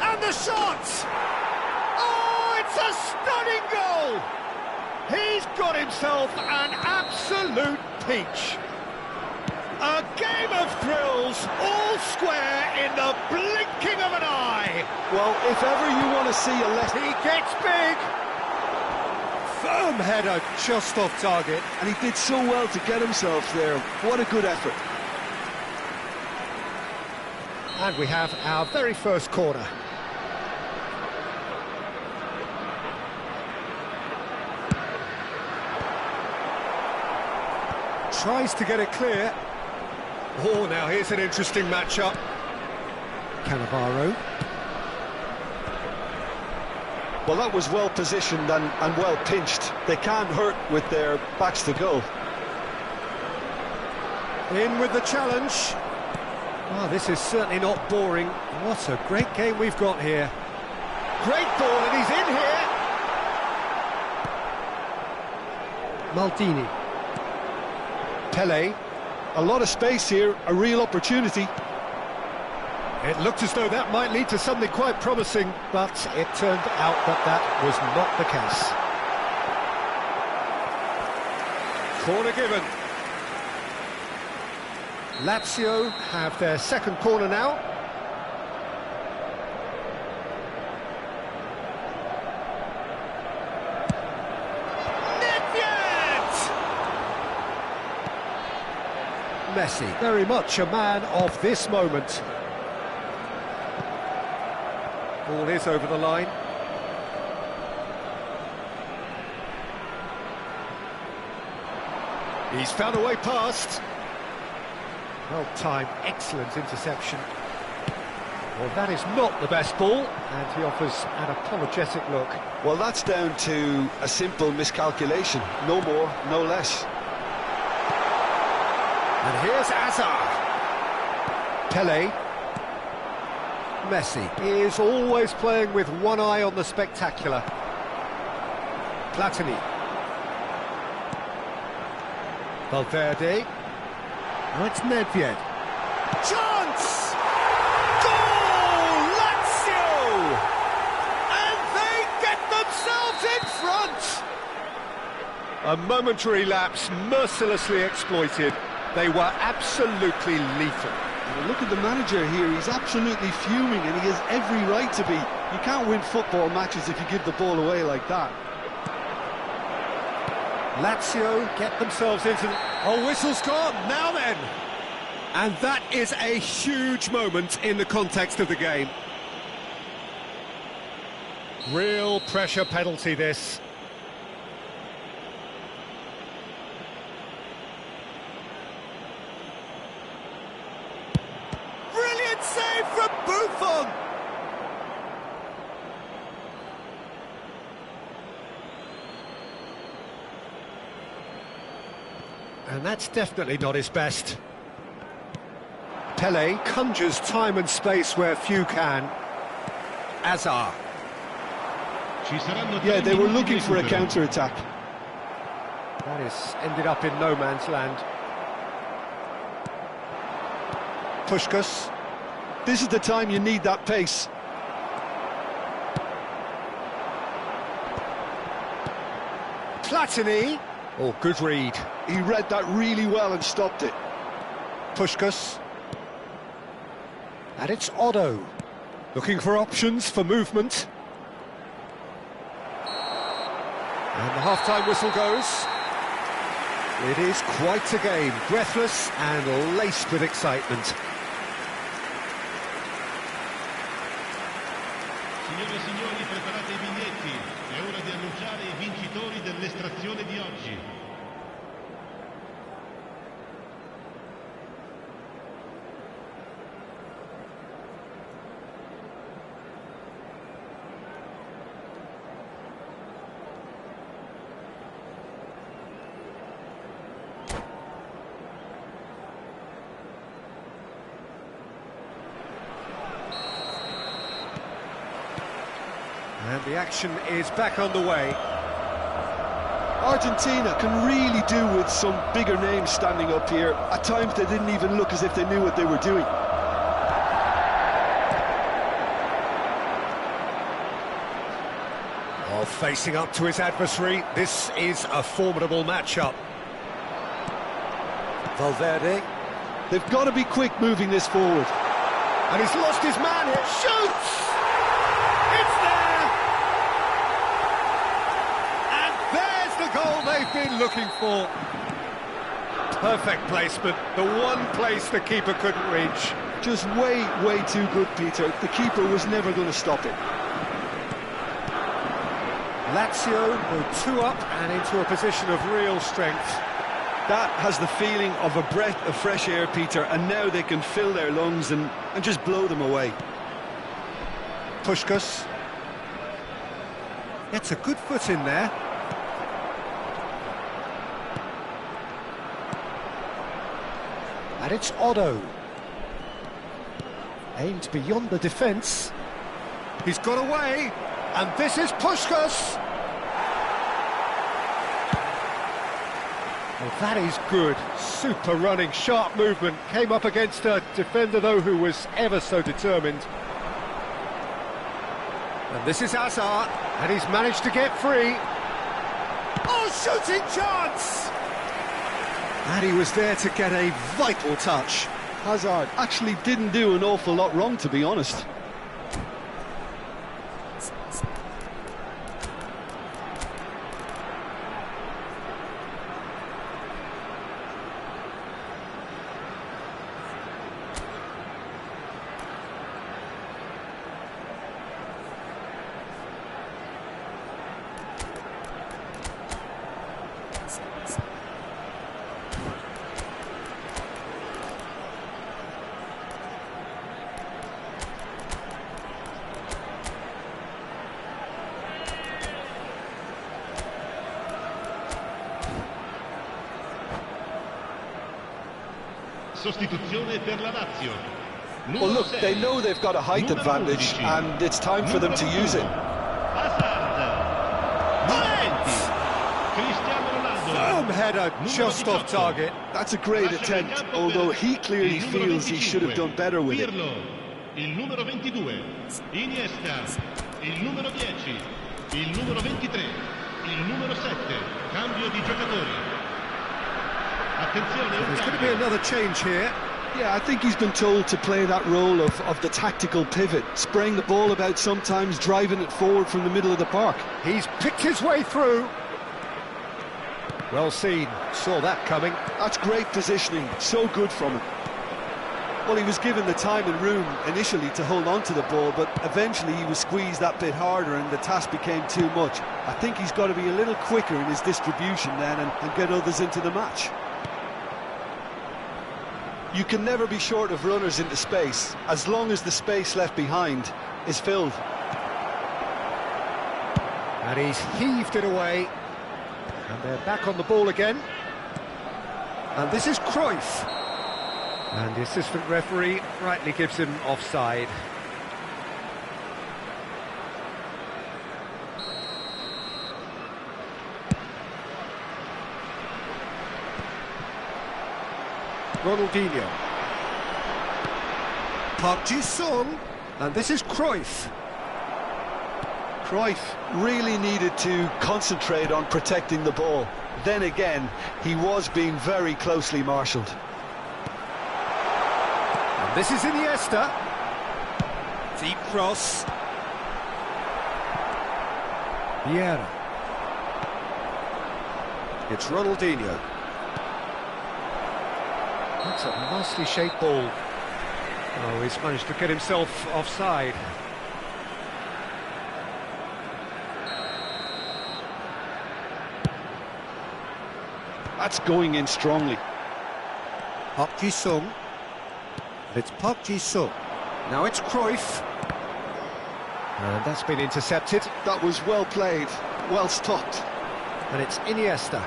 And the shot! It's a stunning goal! He's got himself an absolute peach. A game of thrills, all square in the blinking of an eye. Well, if ever you want to see a He gets big. Firm header just off target. And he did so well to get himself there. What a good effort. And we have our very first corner. Tries to get it clear. Oh, now here's an interesting matchup. Cannavaro. Well, that was well positioned and well pinched. They can't hurt with their backs to goal. In with the challenge. Oh, this is certainly not boring. What a great game we've got here. Great ball, and he's in here. Maldini. Pele. A lot of space here, a real opportunity. It looked as though that might lead to something quite promising, but it turned out that that was not the case. Corner given. Lazio have their second corner now. Messi, very much a man of this moment. Ball is over the line. He's found a way past. Well-timed, excellent interception. Well, that is not the best ball, and he offers an apologetic look. Well, that's down to a simple miscalculation. No more, no less. And here's Hazard. Pele. Messi is always playing with one eye on the spectacular. Platini. Valverde. Now it's Nedved. Chance! Goal! Lazio! And they get themselves in front! A momentary lapse mercilessly exploited. They were absolutely lethal. Well, look at the manager here, he's absolutely fuming and he has every right to be. You can't win football matches if you give the ball away like that. Lazio get themselves into the... Oh, whistle's gone, now then! And that is a huge moment in the context of the game. Real pressure penalty, this. Brilliant save from Buffon! And that's definitely not his best. Pele conjures time and space where few can. Hazard. Yeah, they were looking for a counter-attack. That is ended up in no man's land. Puskás. This is the time you need that pace. Platini. Oh, good read. He read that really well and stopped it. Puskás. And it's Otto. Looking for options for movement. And the half-time whistle goes. It is quite a game, breathless and laced with excitement. Signore e signori, preparate I biglietti. È ora di annunciare I vincitori dell'estrazione di oggi. And the action is back on the way. Argentina can really do with some bigger names standing up here. At times they didn't even look as if they knew what they were doing. Oh, facing up to his adversary, this is a formidable matchup. Valverde. They've got to be quick moving this forward. And he's lost his man here. Shoots! It's there! And there's the goal they've been looking for. Perfect placement, the one place the keeper couldn't reach. Just way too good, Peter. The keeper was never going to stop it. Lazio go 2 up and into a position of real strength. That has the feeling of a breath of fresh air, Peter, and now they can fill their lungs and just blow them away. Puskás. Gets a good foot in there. And it's Otto. Aimed beyond the defence. He's got away, and this is Puskás. Well, that is good. Super running, sharp movement. Came up against a defender, though, who was ever so determined. And this is Hazard, and he's managed to get free. Oh, shooting chance! And he was there to get a vital touch. Hazard actually didn't do an awful lot wrong, to be honest. Sostituzione per la Lazio. Well, look, they know they've got a height advantage, and it's time for them to use it. Firm header just off target. That's a great attempt, although he clearly feels he should have done better with it. Il numero 22, Iniesta, il numero 10, il numero 23, il numero 7, cambio di giocatori. There's going to be another change here. Yeah, I think he's been told to play that role of the tactical pivot, spraying the ball about sometimes, driving it forward from the middle of the park. He's picked his way through. Well seen, saw that coming. That's great positioning, so good from him. Well, he was given the time and room initially to hold on to the ball, but eventually he was squeezed that bit harder and the task became too much. I think he's got to be a little quicker in his distribution then and get others into the match. You can never be short of runners into space, as long as the space left behind is filled. And he's heaved it away. And they're back on the ball again. And this is Cruyff. And the assistant referee rightly gives him offside. Ronaldinho. Park Ji-sung, and this is Cruyff. Cruyff really needed to concentrate on protecting the ball. Then again, he was being very closely marshalled. And this is Iniesta. Deep cross. Vieira. It's Ronaldinho. That's a nicely shaped ball. Oh, he's managed to get himself offside. That's going in strongly. Park Ji-sung. It's Park Ji-sung. Now it's Cruyff. And that's been intercepted. That was well played, well stopped. And it's Iniesta.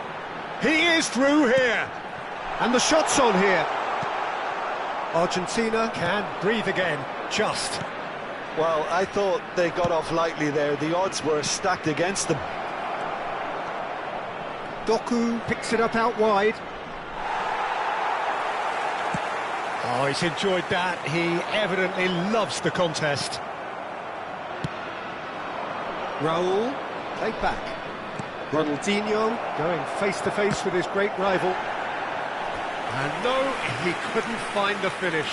He is through here. And the shot's on here. Argentina can breathe again, just. Well, I thought they got off lightly there. The odds were stacked against them. Doku picks it up out wide. Oh, he's enjoyed that. He evidently loves the contest. Raul, played back. Ronaldinho going face-to-face with his great rival. And no, he couldn't find the finish.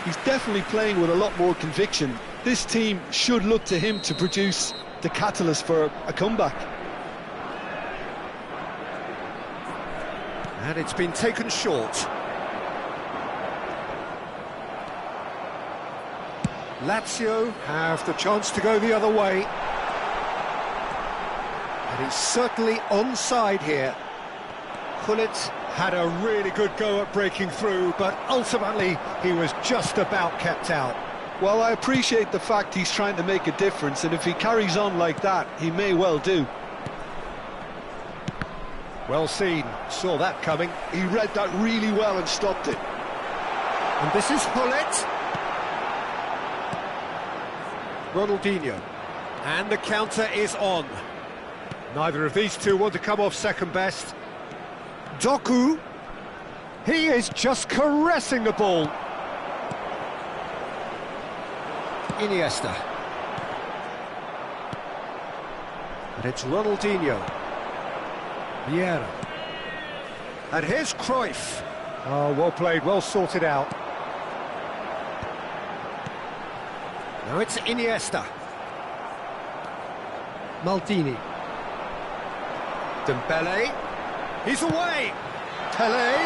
He's definitely playing with a lot more conviction. This team should look to him to produce the catalyst for a comeback. And it's been taken short. Lazio have the chance to go the other way. And he's certainly onside here. Gullit had a really good go at breaking through, but ultimately he was just about kept out. Well, I appreciate the fact he's trying to make a difference, and if he carries on like that, he may well do. Well seen, saw that coming. He read that really well and stopped it. And this is Gullit. Ronaldinho. And the counter is on. Neither of these two want to come off second best. Doku. He is just caressing the ball. Iniesta. And it's Ronaldinho. Vieira. And here's Cruyff. Oh, well played, well sorted out. Now it's Iniesta. Maldini. Dembele. He's away. Pele.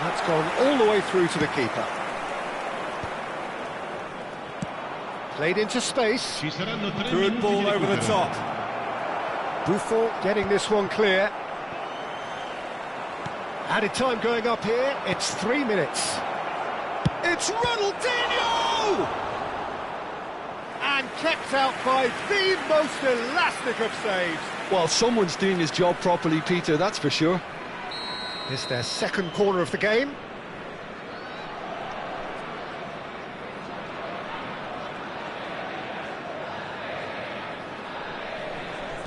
That's gone all the way through to the keeper. Played into space. Good ball over the top. Buffon getting this one clear. Added time going up here. It's 3 minutes. It's Ronaldinho! And kept out by the most elastic of saves. Well, someone's doing his job properly, Peter, that's for sure. It's their second corner of the game.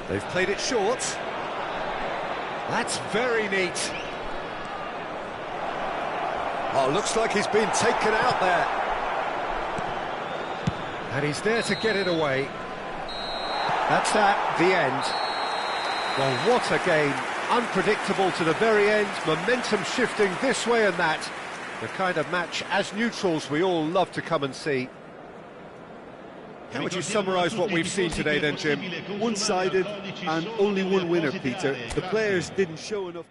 They've played it short. That's very neat. Oh, looks like he's been taken out there. And he's there to get it away. That's that, the end. Well, what a game. Unpredictable to the very end, momentum shifting this way and that. The kind of match, as neutrals, we all love to come and see. How would you summarise what we've seen today then, Jim? One-sided and only one winner, Peter. The players didn't show enough.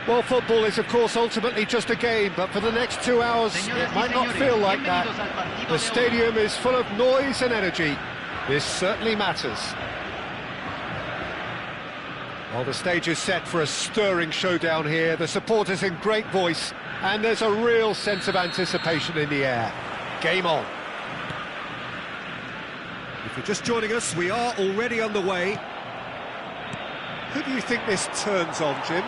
Well, football is, of course, ultimately just a game, but for the next 2 hours, it might not feel like that. The stadium is full of noise and energy. This certainly matters. Well, the stage is set for a stirring showdown here. The supporters in great voice, and there's a real sense of anticipation in the air. Game on. If you're just joining us, we are already underway. Who do you think this turns on, Jim?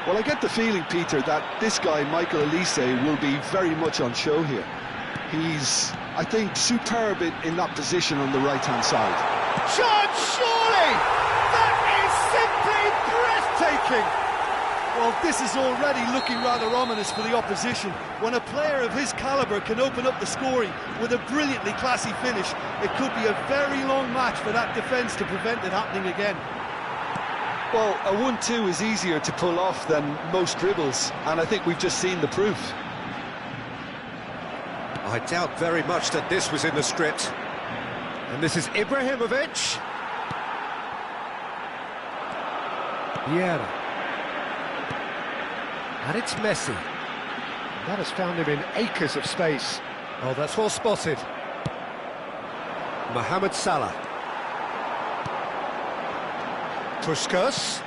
Well, I get the feeling, Peter, that this guy, Michael Elise, will be very much on show here. He's, I think, superb in that position on the right-hand side. Shot, surely! That is simply breathtaking! Well, this is already looking rather ominous for the opposition. When a player of his calibre can open up the scoring with a brilliantly classy finish, it could be a very long match for that defence to prevent it happening again. Well, a 1-2 is easier to pull off than most dribbles, and I think we've just seen the proof. I doubt very much that this was in the script. And this is Ibrahimovic. Vieira. And it's Messi. That has found him in acres of space. Oh, that's well spotted. Mohamed Salah. Puskas.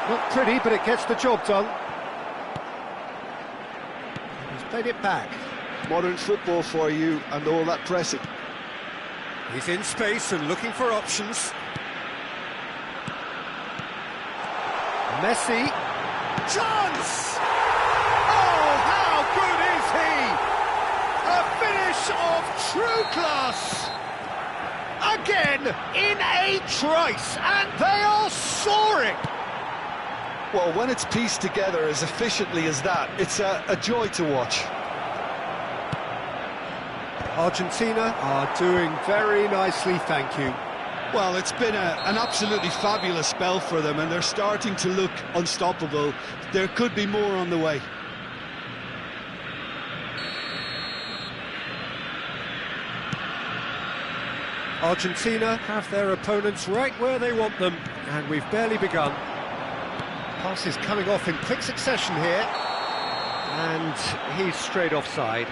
Not pretty, but it gets the job done. He's played it back. Modern football for you and all that pressing. He's in space and looking for options. Messi. Chance! Oh, how good is he? A finish of true class. Again, in a trice, and they are soaring. Well, when it's pieced together as efficiently as that, it's a joy to watch. Argentina are doing very nicely, thank you. Well, it's been an absolutely fabulous spell for them, and they're starting to look unstoppable. There could be more on the way. Argentina have their opponents right where they want them, and we've barely begun. Pass is coming off in quick succession here, and he's straight offside.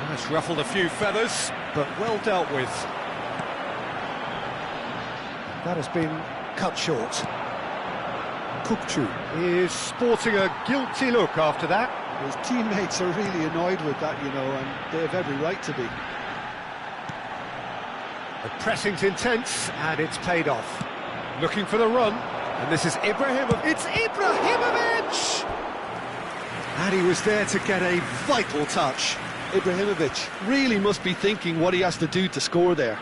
That's ruffled a few feathers, but well dealt with. That has been cut short. Kukçu is sporting a guilty look after that. His teammates are really annoyed with that, you know, and they have every right to be. The pressing's intense, and it's paid off. Looking for the run, and this is Ibrahimovic. It's Ibrahimovic! And he was there to get a vital touch. Ibrahimovic really must be thinking what he has to do to score there.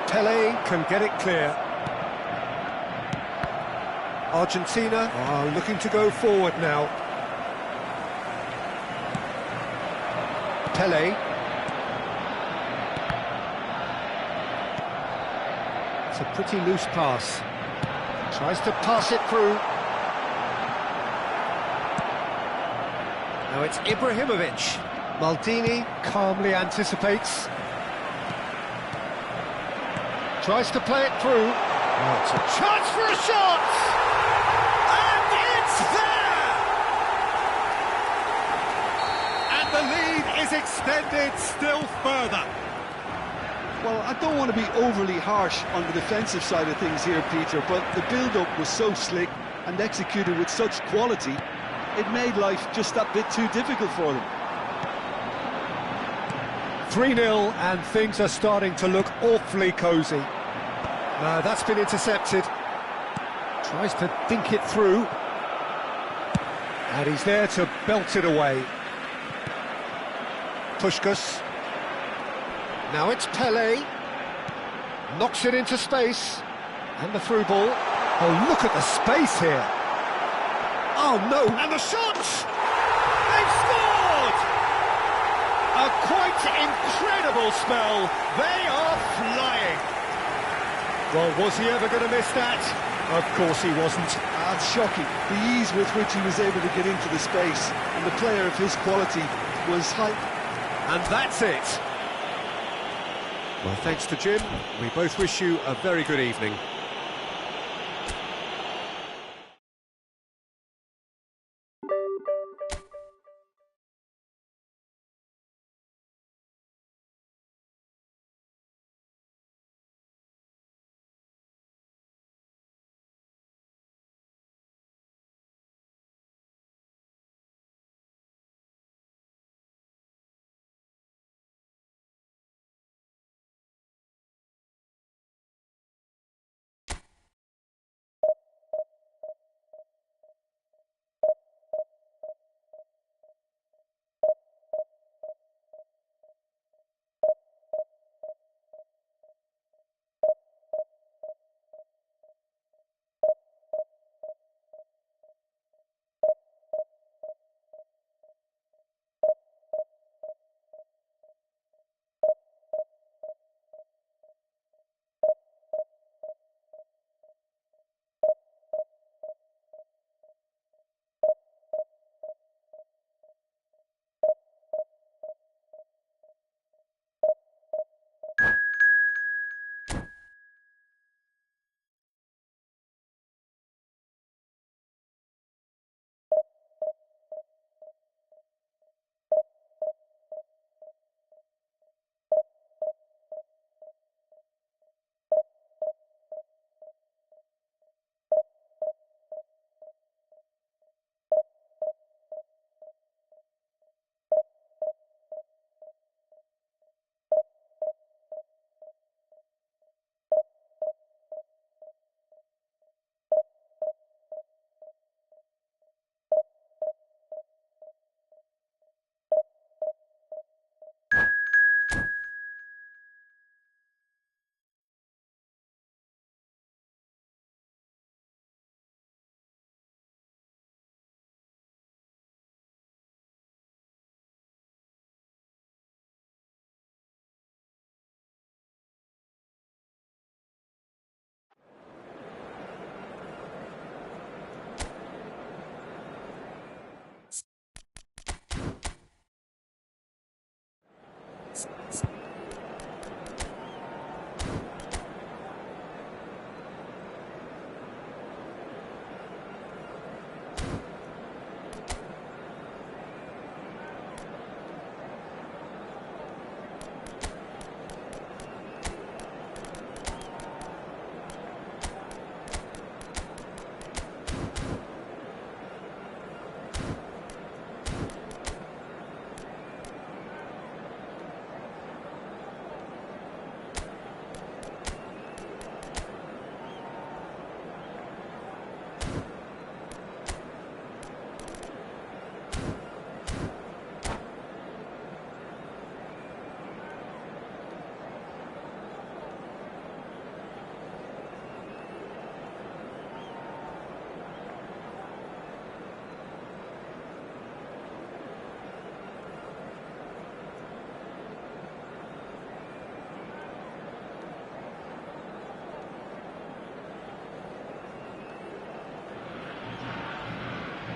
Pele can get it clear. Argentina are looking to go forward now. Pele. It's a pretty loose pass. Tries to pass it through. Now it's Ibrahimovic. Maldini calmly anticipates. Tries to play it through. Oh, it's a chance for a shot! And it's there! And the lead is extended still further. Well, I don't want to be overly harsh on the defensive side of things here, Peter, but the build-up was so slick and executed with such quality, it made life just that bit too difficult for them. 3-0, and things are starting to look awfully cosy. No, that's been intercepted. Tries to think it through. And he's there to belt it away. Puskas. Now it's Pele. Knocks it into space. And the through ball. Oh, look at the space here. Oh, no. And the shot! They've scored! A quite incredible spell. They are flying. Well, was he ever going to miss that? Of course he wasn't. That's shocking. The ease with which he was able to get into the space, and the player of his quality was hype. And that's it. Well, thanks to Jim. We both wish you a very good evening.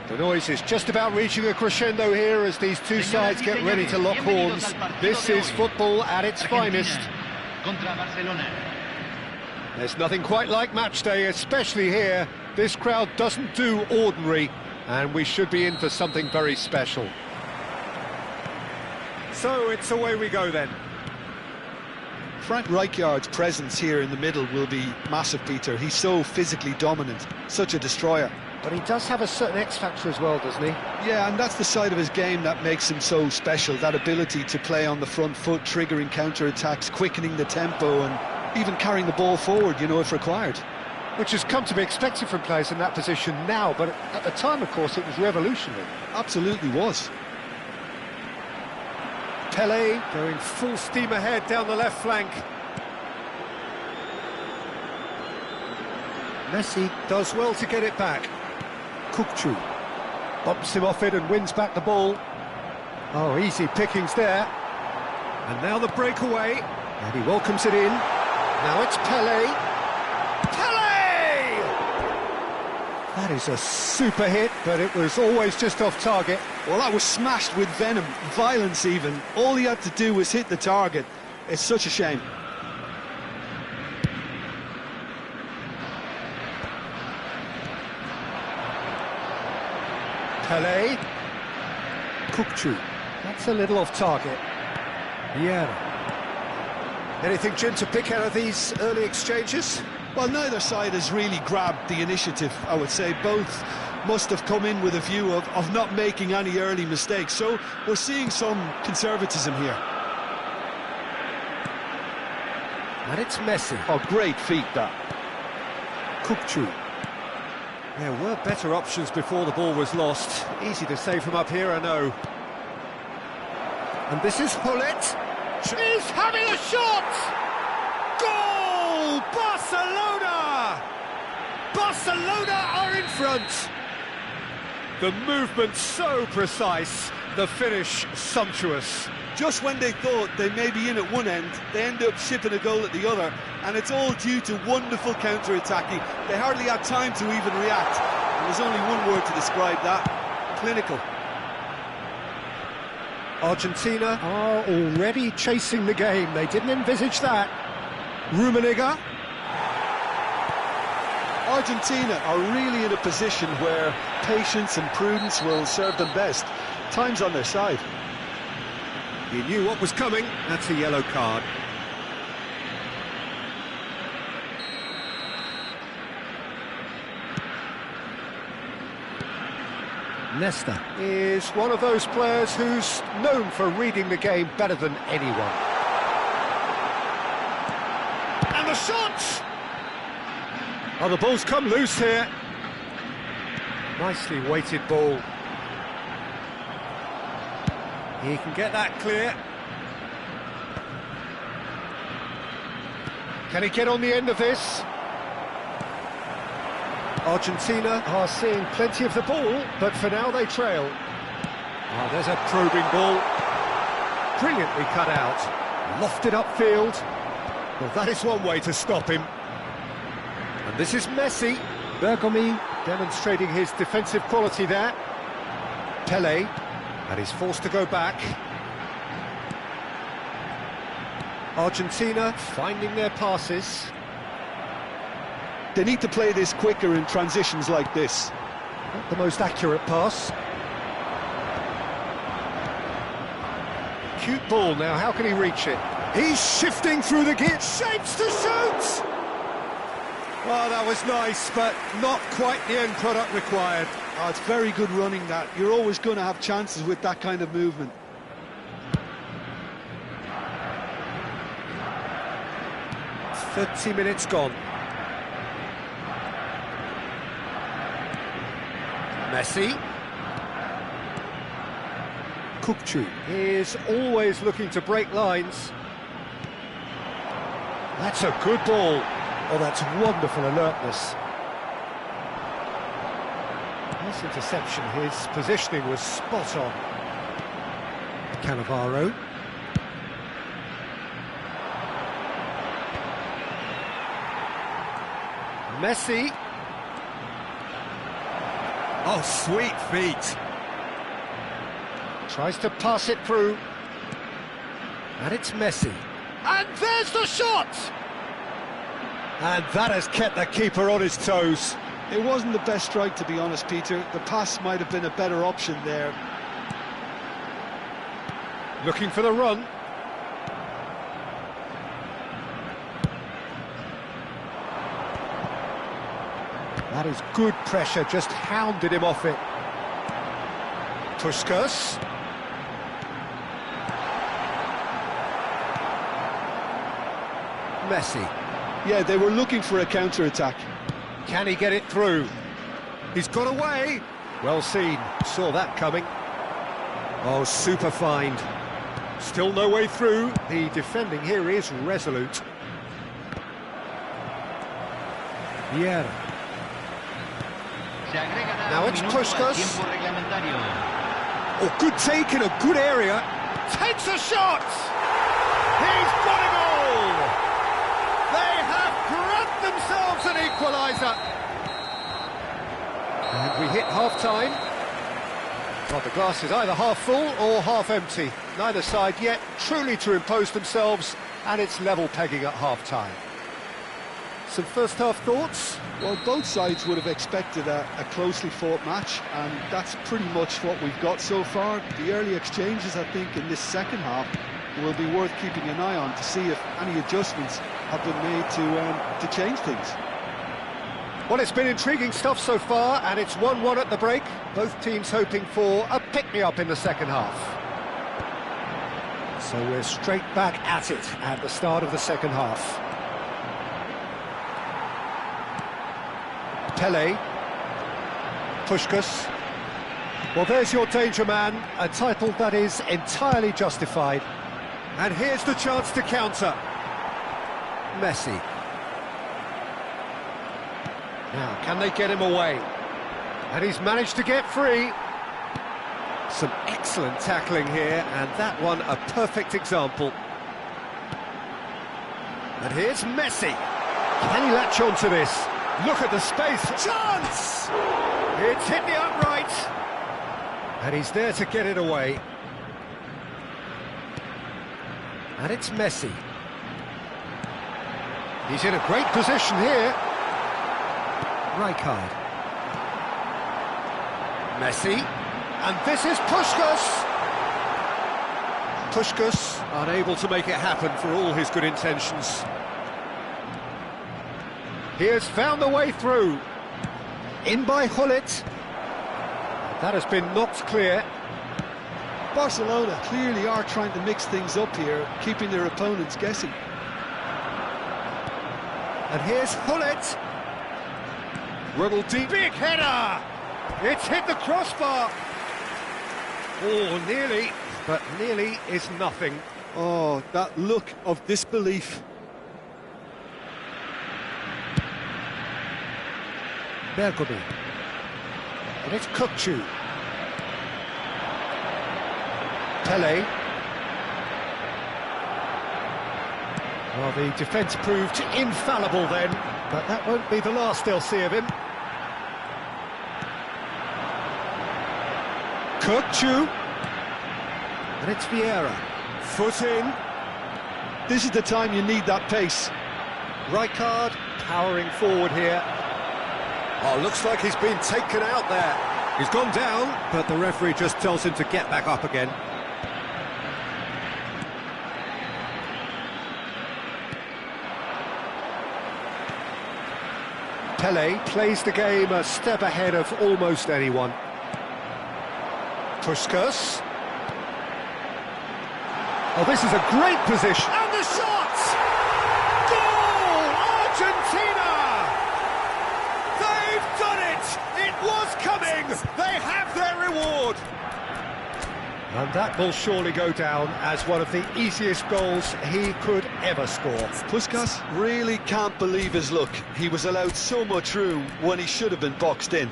The noise is just about reaching a crescendo here as these two sides get ready to lock horns. This is football at its finest. There's nothing quite like match day, especially here. This crowd doesn't do ordinary, and we should be in for something very special. So it's away we go then. Frank Rijkaard's presence here in the middle will be massive, Peter. He's so physically dominant, such a destroyer. But he does have a certain X-factor as well, doesn't he? Yeah, and that's the side of his game that makes him so special, that ability to play on the front foot, triggering counter-attacks, quickening the tempo, and even carrying the ball forward, you know, if required. Which has come to be expected from players in that position now, but at the time, of course, it was revolutionary. Absolutely was. Pelé going full steam ahead down the left flank. Messi does well to get it back. Kukçu bumps him off it and wins back the ball. Oh, easy pickings there. And now the breakaway, and he welcomes it in. Now it's Pelé. Pele! That is a super hit, but it was always just off target. Well, that was smashed with venom, violence even. All he had to do was hit the target. It's such a shame. Pele. Kukçu. That's a little off target. Yeah. Anything, Jim, to pick out of these early exchanges? Well, neither side has really grabbed the initiative, I would say. Both must have come in with a view of not making any early mistakes. So we're seeing some conservatism here. And it's Messi. Oh, great feat, that. Kukçu. There were better options before the ball was lost. Easy to save from up here, I know. And this is Hullet. He's having a shot! Goal! Barcelona! Barcelona are in front! The movement so precise, the finish sumptuous. Just when they thought they may be in at one end, they end up shipping a goal at the other, and it's all due to wonderful counter-attacking. They hardly had time to even react, and there's only one word to describe that: clinical. Argentina are already chasing the game. They didn't envisage that. Rummenigge. Argentina are really in a position where patience and prudence will serve them best. Time's on their side. He knew what was coming. That's a yellow card. Nesta is one of those players who's known for reading the game better than anyone. And the shot! Oh, the ball's come loose here. Nicely weighted ball. He can get that clear. Can he get on the end of this? Argentina are seeing plenty of the ball, but for now they trail. Oh, there's a probing ball. Brilliantly cut out. Lofted upfield. Well, that is one way to stop him. And this is Messi. Bergomi demonstrating his defensive quality there. Pele. And he's forced to go back. Argentina finding their passes. They need to play this quicker in transitions like this. Not the most accurate pass. Cute ball now, how can he reach it? He's shifting through the gear, shapes to shoot! Well, that was nice, but not quite the end product required. Oh, it's very good running, that. You're always going to have chances with that kind of movement. It's 30 minutes gone. Messi. Kukçu is always looking to break lines. That's a good ball. Oh, that's wonderful alertness. Nice interception. His positioning was spot on. Cannavaro. Messi. Oh, sweet feet. Tries to pass it through. And it's Messi. And there's the shot! And that has kept the keeper on his toes. It wasn't the best strike, to be honest, Peter. The pass might have been a better option there. Looking for the run. That is good pressure, just hounded him off it. Puskas. Messi. Yeah, they were looking for a counter-attack. Can he get it through? He's got away. Well seen, saw that coming. Oh, super find. Still no way through. The defending here is resolute. Vieira. Now it's Puskas. Oh, good take in a good area. Takes a shot! He's got a goal! They have grabbed themselves an equaliser. And we hit half-time. Well, the glass is either half full or half empty. Neither side yet truly to impose themselves, and it's level pegging at half-time. Some first-half thoughts? Well, both sides would have expected a closely fought match, and that's pretty much what we've got so far. The early exchanges, I think, in this second half will be worth keeping an eye on to see if any adjustments have been made to change things. Well, it's been intriguing stuff so far, and it's 1-1 at the break. Both teams hoping for a pick-me-up in the second half. So we're straight back at it at the start of the second half. Pele, Puskas. Well, there's your danger man, a title that is entirely justified. And here's the chance to counter. Messi. Now, can they get him away? And he's managed to get free. Some excellent tackling here, and that one a perfect example. And here's Messi. Can he latch on to this? Look at the space. Chance! It's hit the upright. And he's there to get it away. And it's Messi. He's in a great position here. Rijkaard. Messi. And this is Puskas. Puskas unable to make it happen for all his good intentions. He has found the way through. In by Gullit. That has been knocked clear. Barcelona clearly are trying to mix things up here, keeping their opponents guessing. And here's Gullit. Ribbled deep. Big header! It's hit the crossbar. Oh, nearly, but nearly is nothing. Oh, that look of disbelief. Bergomi. And it's Kukçu. Pele. Well, the defence proved infallible then, but that won't be the last they'll see of him. Kukçu. And it's Vieira. Foot in. This is the time you need that pace. Rijkaard powering forward here. Oh, looks like he's been taken out there. He's gone down, but the referee just tells him to get back up again. Pele plays the game a step ahead of almost anyone. Puskas. Oh, this is a great position. And the shot! Goal! Argentina! They've done it! It was coming! They have their reward! And that will surely go down as one of the easiest goals he could ever score. Puskas really can't believe his luck. He was allowed so much room when he should have been boxed in.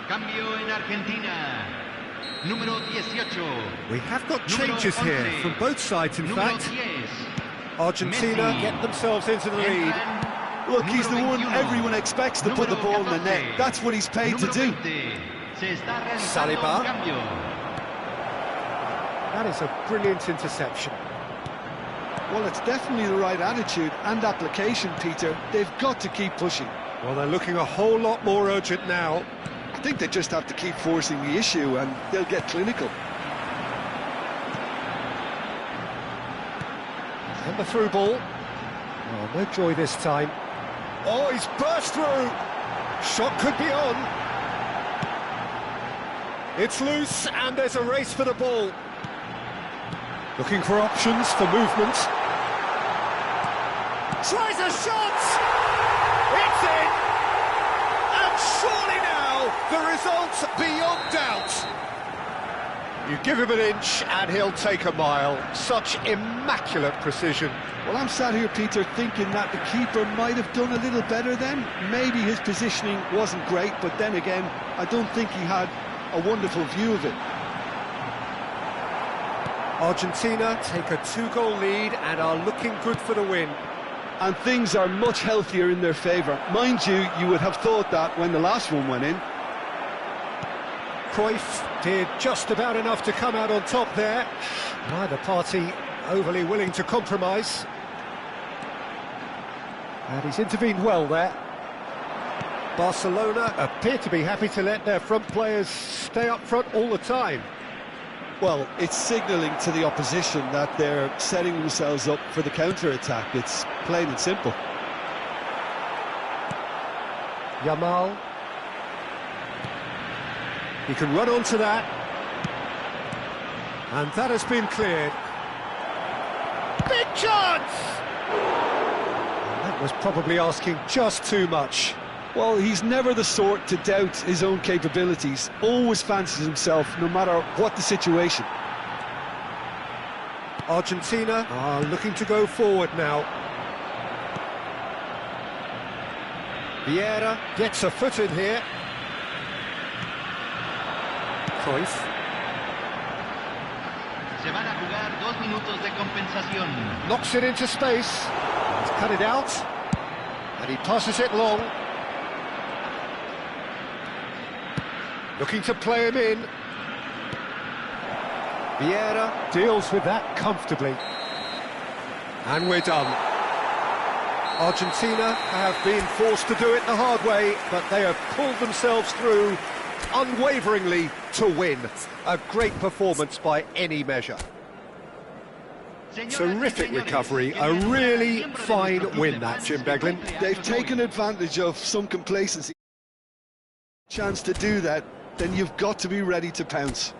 Cambio en Argentina. Número 18. We have got changes here from both sides, in fact. 10. Argentina Messi. get themselves into the lead. Look, he's the one 21. everyone expects to put the ball in the net. That's what he's paid to do. 20. Se está realizando Saliba. un cambio. That is a brilliant interception. Well, it's definitely the right attitude and application, Peter. They've got to keep pushing. Well, they're looking a whole lot more urgent now. I think they just have to keep forcing the issue and they'll get clinical. And the through ball. Oh, no joy this time. Oh, he's burst through. Shot could be on. It's loose, and there's a race for the ball. Looking for options for movement. Tries a shot! It's in! And The result beyond doubt. You give him an inch and he'll take a mile. Such immaculate precision. Well, I'm sat here, Peter, thinking that the keeper might have done a little better then. Maybe his positioning wasn't great, but then again, I don't think he had a wonderful view of it. Argentina take a 2-goal lead and are looking good for the win. And things are much healthier in their favour. Mind you, you would have thought that when the last one went in. Cruyff did just about enough to come out on top there. Neither party overly willing to compromise. And he's intervened well there. Barcelona appear to be happy to let their front players stay up front all the time. Well, it's signalling to the opposition that they're setting themselves up for the counter-attack. It's plain and simple. Yamal. He can run onto that. And that has been cleared. Big chance! And that was probably asking just too much. Well, he's never the sort to doubt his own capabilities. Always fancies himself, no matter what the situation. Argentina are looking to go forward now. Vieira gets a foot in here. Cruyff. Se van a jugar 2 minutos de compensación. Knocks it into space. He's cut it out. And he passes it long. Looking to play him in. Vieira deals with that comfortably. And we're done. Argentina have been forced to do it the hard way, but they have pulled themselves through unwaveringly to win. A great performance by any measure. Terrific recovery, a really fine win that, Jim Beglin. They've taken advantage of some complacency. Chance to do that, then you've got to be ready to pounce.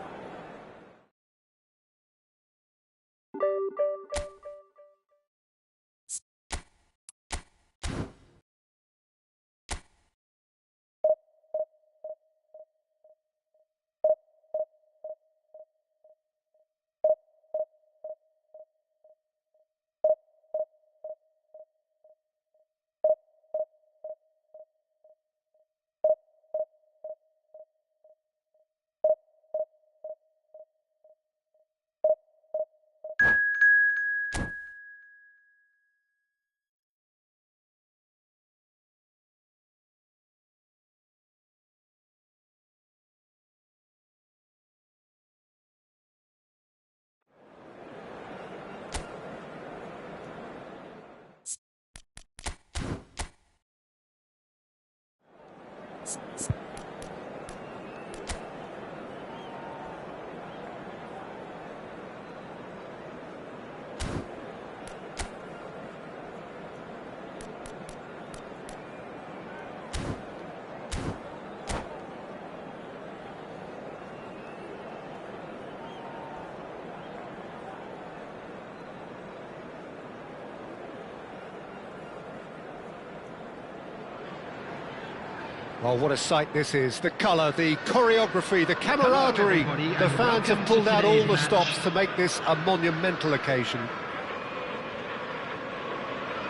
Oh, what a sight this is. The colour, the choreography, the camaraderie. The fans have pulled out all the stops to make this a monumental occasion.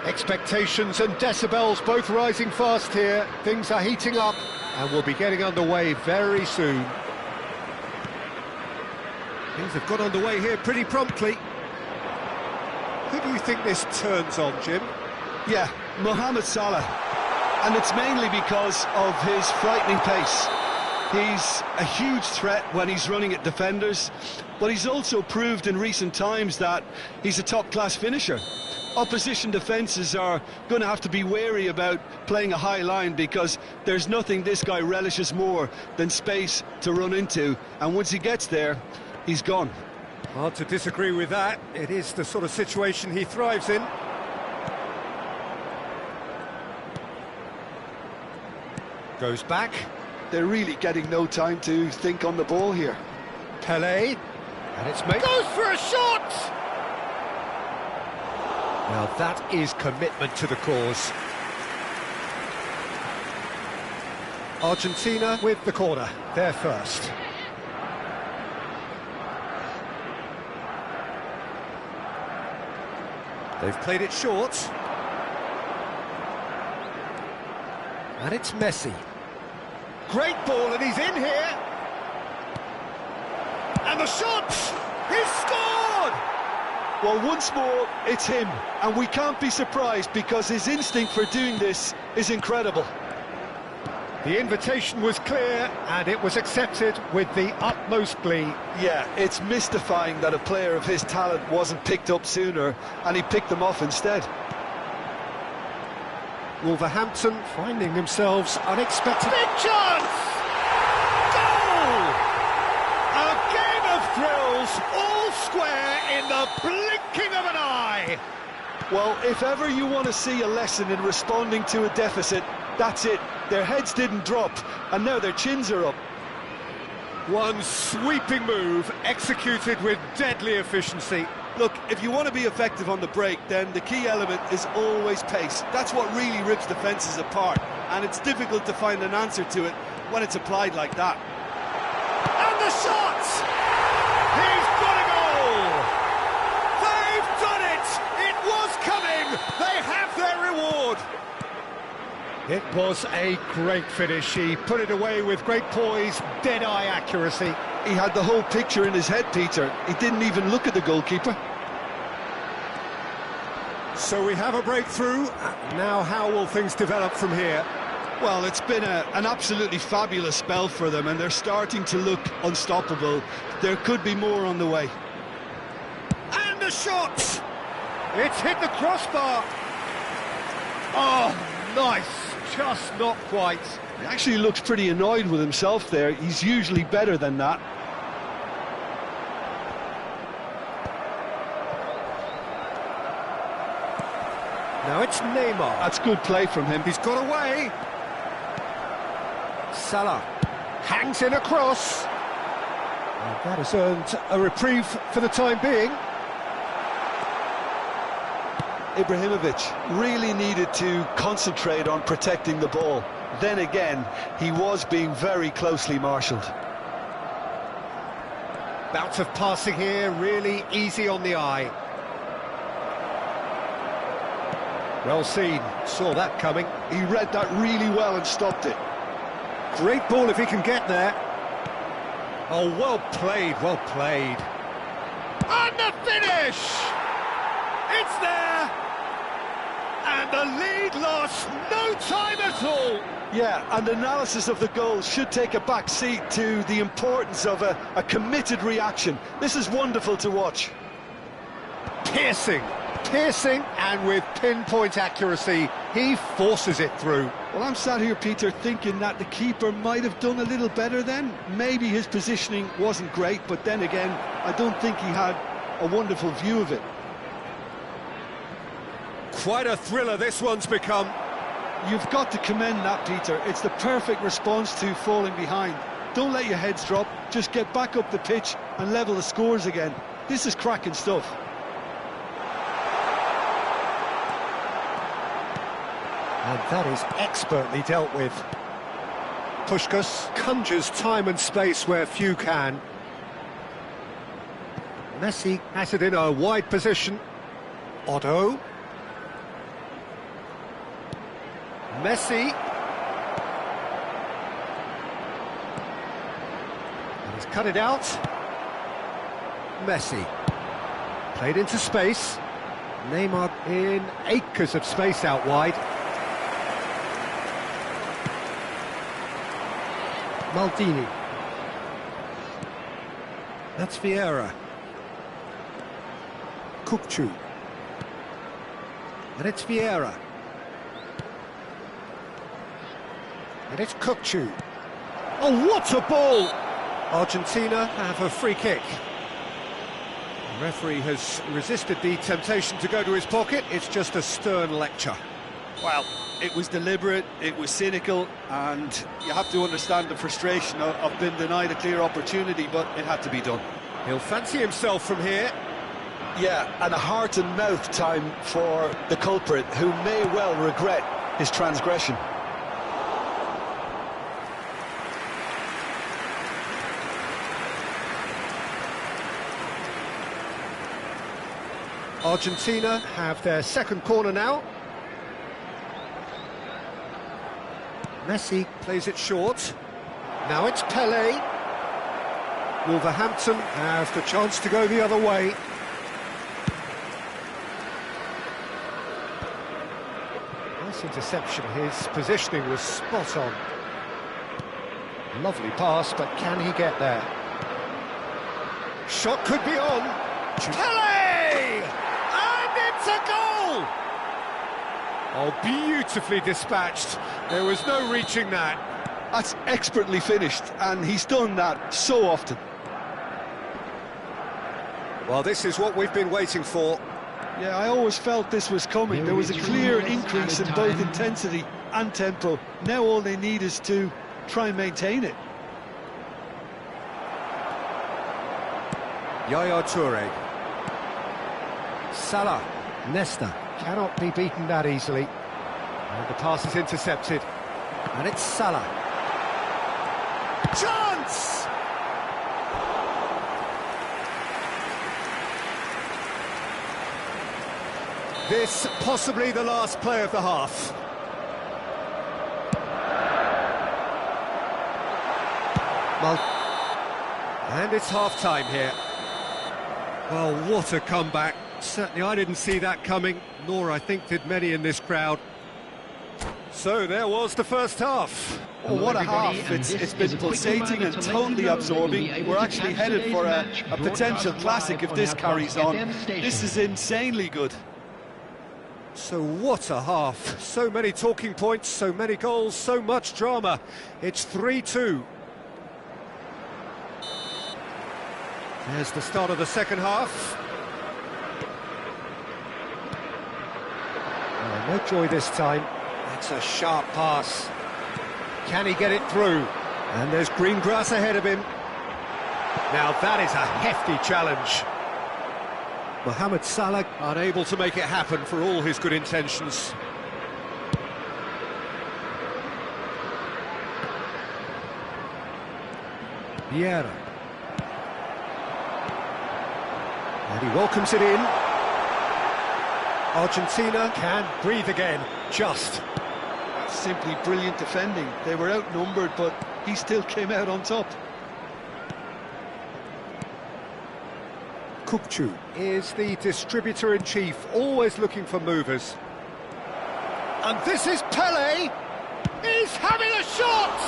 Expectations and decibels both rising fast here. Things are heating up and we'll be getting underway very soon. Things have got underway here pretty promptly. Who do you think this turns on, Jim? Yeah, Mohamed Salah. And it's mainly because of his frightening pace. He's a huge threat when he's running at defenders, but he's also proved in recent times that he's a top-class finisher. Opposition defences are going to have to be wary about playing a high line because there's nothing this guy relishes more than space to run into, and once he gets there, he's gone. Hard to disagree with that. It is the sort of situation he thrives in. Goes back. They're really getting no time to think on the ball here. Pelé, and it's made. Goes for a shot! Now that is commitment to the cause. Argentina with the corner, they're first. They've played it short. And it's Messi. Great ball, and he's in here. And the shot! He's scored! Well, once more, it's him. And we can't be surprised because his instinct for doing this is incredible. The invitation was clear, and it was accepted with the utmost glee. Yeah, it's mystifying that a player of his talent wasn't picked up sooner, and he picked them off instead. Wolverhampton finding themselves unexpected. Big chance! Goal! A game of thrills, all square in the blinking of an eye. Well, if ever you want to see a lesson in responding to a deficit, that's it. Their heads didn't drop, and now their chins are up. One sweeping move, executed with deadly efficiency. Look, if you want to be effective on the break, then the key element is always pace. That's what really rips defences apart, and it's difficult to find an answer to it when it's applied like that. And the shot! He's got a goal! They've done it! It was coming! They have their reward! It was a great finish. He put it away with great poise, dead-eye accuracy. He had the whole picture in his head, Peter. He didn't even look at the goalkeeper. So we have a breakthrough. Now how will things develop from here? Well, it's been an absolutely fabulous spell for them, and they're starting to look unstoppable. There could be more on the way. And the shot! It's hit the crossbar. Oh, nice. Just not quite. He actually looks pretty annoyed with himself there. He's usually better than that. Now it's Neymar. That's good play from him. He's got away. Salah hangs in a cross. And that has earned a reprieve for the time being. Ibrahimovic really needed to concentrate on protecting the ball. Then again, he was being very closely marshalled. Bout of passing here, really easy on the eye. Well seen, saw that coming. He read that really well and stopped it. Great ball if he can get there. Oh, well played, well played. And the finish! It's there! And the lead lost no time at all. Yeah, and analysis of the goal should take a back seat to the importance of a committed reaction. This is wonderful to watch. Piercing, and with pinpoint accuracy, he forces it through. Well, I'm sat here, Peter, thinking that the keeper might have done a little better then. Maybe his positioning wasn't great, but then again, I don't think he had a wonderful view of it. Quite a thriller this one's become. You've got to commend that, Peter. It's the perfect response to falling behind. Don't let your heads drop, just get back up the pitch and level the scores again. This is cracking stuff. And that is expertly dealt with. Puskás conjures time and space where few can. Messi has it in a wide position. Otto. Messi. And he's cut it out. Messi. Played into space. Neymar in acres of space out wide. Maldini. That's Vieira. Kukçu. And it's Vieira. And it's Kukçu. Oh, what a ball! Argentina have a free kick. The referee has resisted the temptation to go to his pocket. It's just a stern lecture. Well, it was deliberate, it was cynical, and you have to understand the frustration of being denied a clear opportunity, but it had to be done. He'll fancy himself from here. Yeah, and a heart and mouth time for the culprit, who may well regret his transgression. Argentina have their second corner now. Messi plays it short. Now it's Pelé. Wolverhampton have the chance to go the other way. Nice interception. His positioning was spot on. Lovely pass, but can he get there? Shot could be on. Pelé! And it's a goal! Oh, beautifully dispatched. There was no reaching that. That's expertly finished, and he's done that so often. Well, this is what we've been waiting for. Yeah, I always felt this was coming. There was a clear increase in both intensity and tempo. Now all they need is to try and maintain it. Yaya Toure. Salah. Nesta. Cannot be beaten that easily. And the pass is intercepted. And it's Salah. Chance! This possibly the last play of the half. Well, and it's half-time here. Well, what a comeback. Certainly I didn't see that coming, nor I think did many in this crowd. So there was the first half. Oh, what a half. It's been pulsating and totally absorbing. We're actually headed for a potential classic if this carries on. This is insanely good. So what a half. So many talking points, so many goals, so much drama. It's 3-2. There's the start of the second half. Oh, no joy this time. It's a sharp pass. Can he get it through? And there's green grass ahead of him. Now that is a hefty challenge. Mohamed Salah unable to make it happen for all his good intentions. Vieira. And he welcomes it in. Argentina can breathe again, just. That's simply brilliant defending. They were outnumbered, but he still came out on top. Kukçu is the distributor-in-chief, always looking for movers. And this is Pelé! He's having a shot!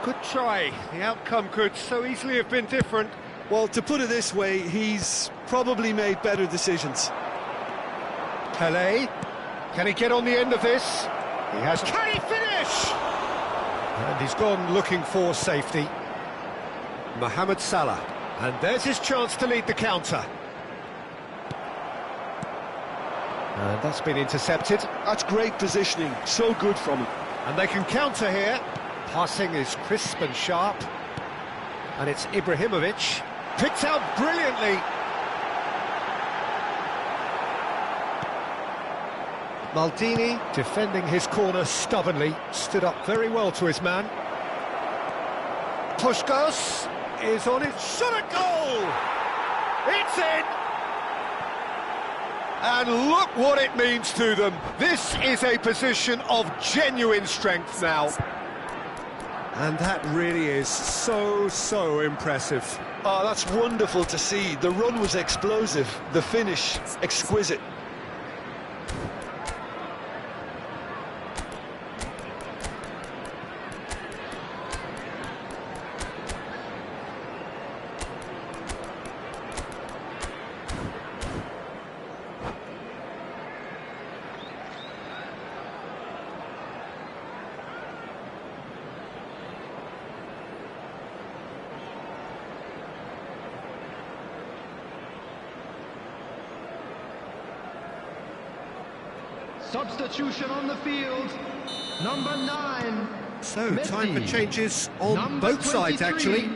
Good try. The outcome could so easily have been different. Well, to put it this way, he's probably made better decisions. Pelé, can he get on the end of this? He has. Can he finish? And he's gone looking for safety. Mohamed Salah, and there's his chance to lead the counter. And that's been intercepted. That's great positioning, so good from him. And they can counter here. Passing is crisp and sharp. And it's Ibrahimovic. Picked out brilliantly. Maldini, defending his corner stubbornly, stood up very well to his man. Puskás is on his shot at goal! It's in! And look what it means to them. This is a position of genuine strength now. And that really is so impressive. Oh, that's wonderful to see. The run was explosive, the finish exquisite. Substitution on the field, number 9. So, Messi. time for changes on Number both sides, 23, actually.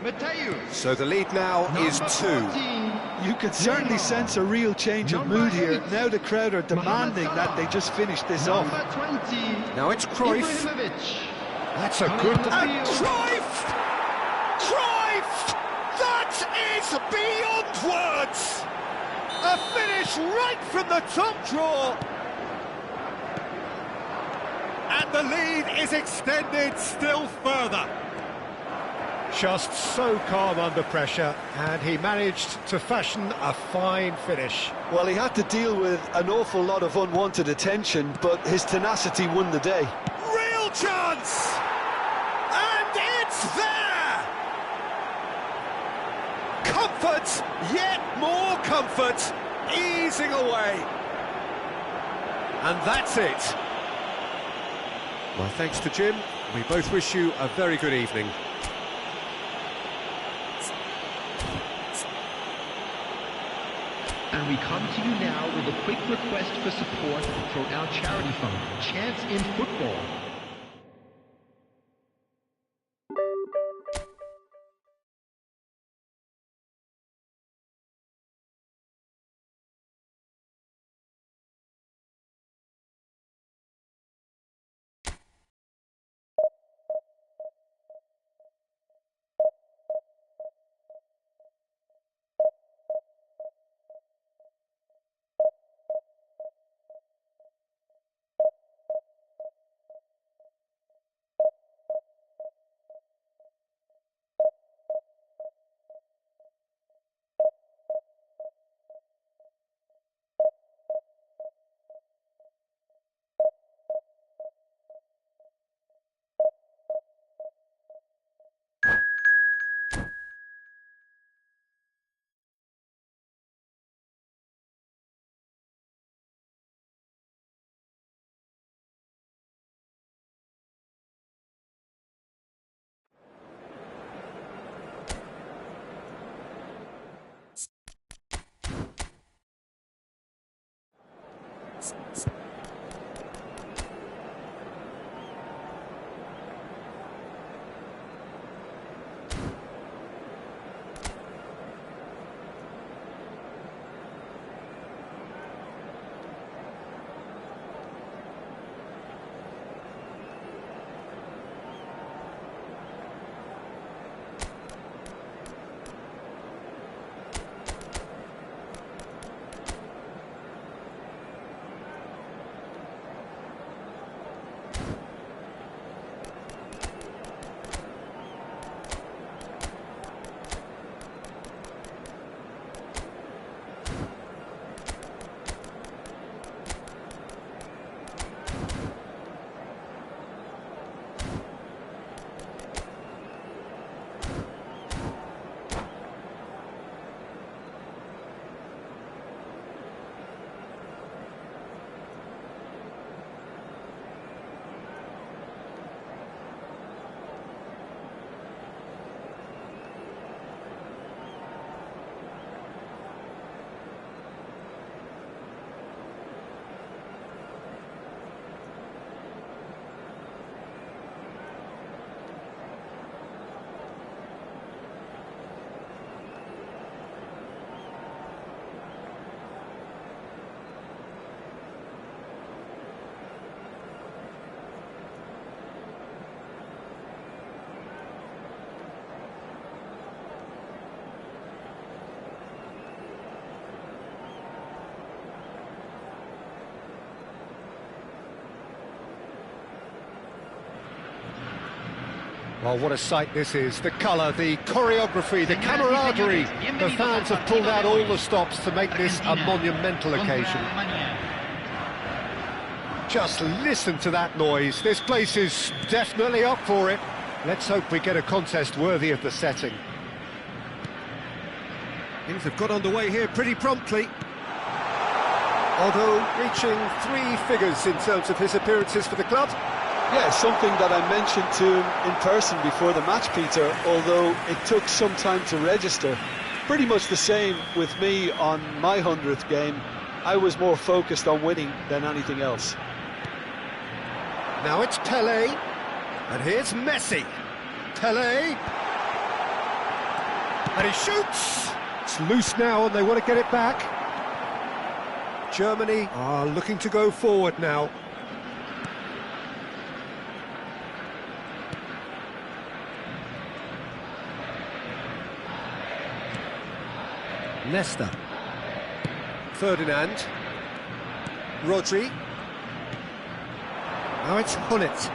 Mateus. So the lead now is 2. 14, You could certainly sense a real change of mood here. Now the crowd are demanding that they just finish this off. number 20, Now it's Cruyff. Ibrahimovic. That's a Coming good... up the And field. Cruyff! Cruyff! That is beyond words! A finish right from the top drawer. And the lead is extended still further. Just so calm under pressure, and he managed to fashion a fine finish. Well, he had to deal with an awful lot of unwanted attention, but his tenacity won the day. Real chance! And it's there! Comfort, yet more comfort, easing away. And that's it. My thanks to Jim. We both wish you a very good evening. And we come to you now with a quick request for support for our charity fund, Chance in Football. Well, what a sight this is. The colour, the choreography, the camaraderie. The fans have pulled out all the stops to make this a monumental occasion. Just listen to that noise. This place is definitely up for it. Let's hope we get a contest worthy of the setting. Things have got underway here pretty promptly. Although reaching 3 figures in terms of his appearances for the club. Yeah, something that I mentioned to him in person before the match, Peter, although it took some time to register. Pretty much the same with me on my 100th game. I was more focused on winning than anything else. Now it's Pelé, and here's Messi. Pelé, and he shoots. It's loose now, and they want to get it back. Germany are looking to go forward now. Nesta. Ferdinand. Rodri. Now it's Hullet.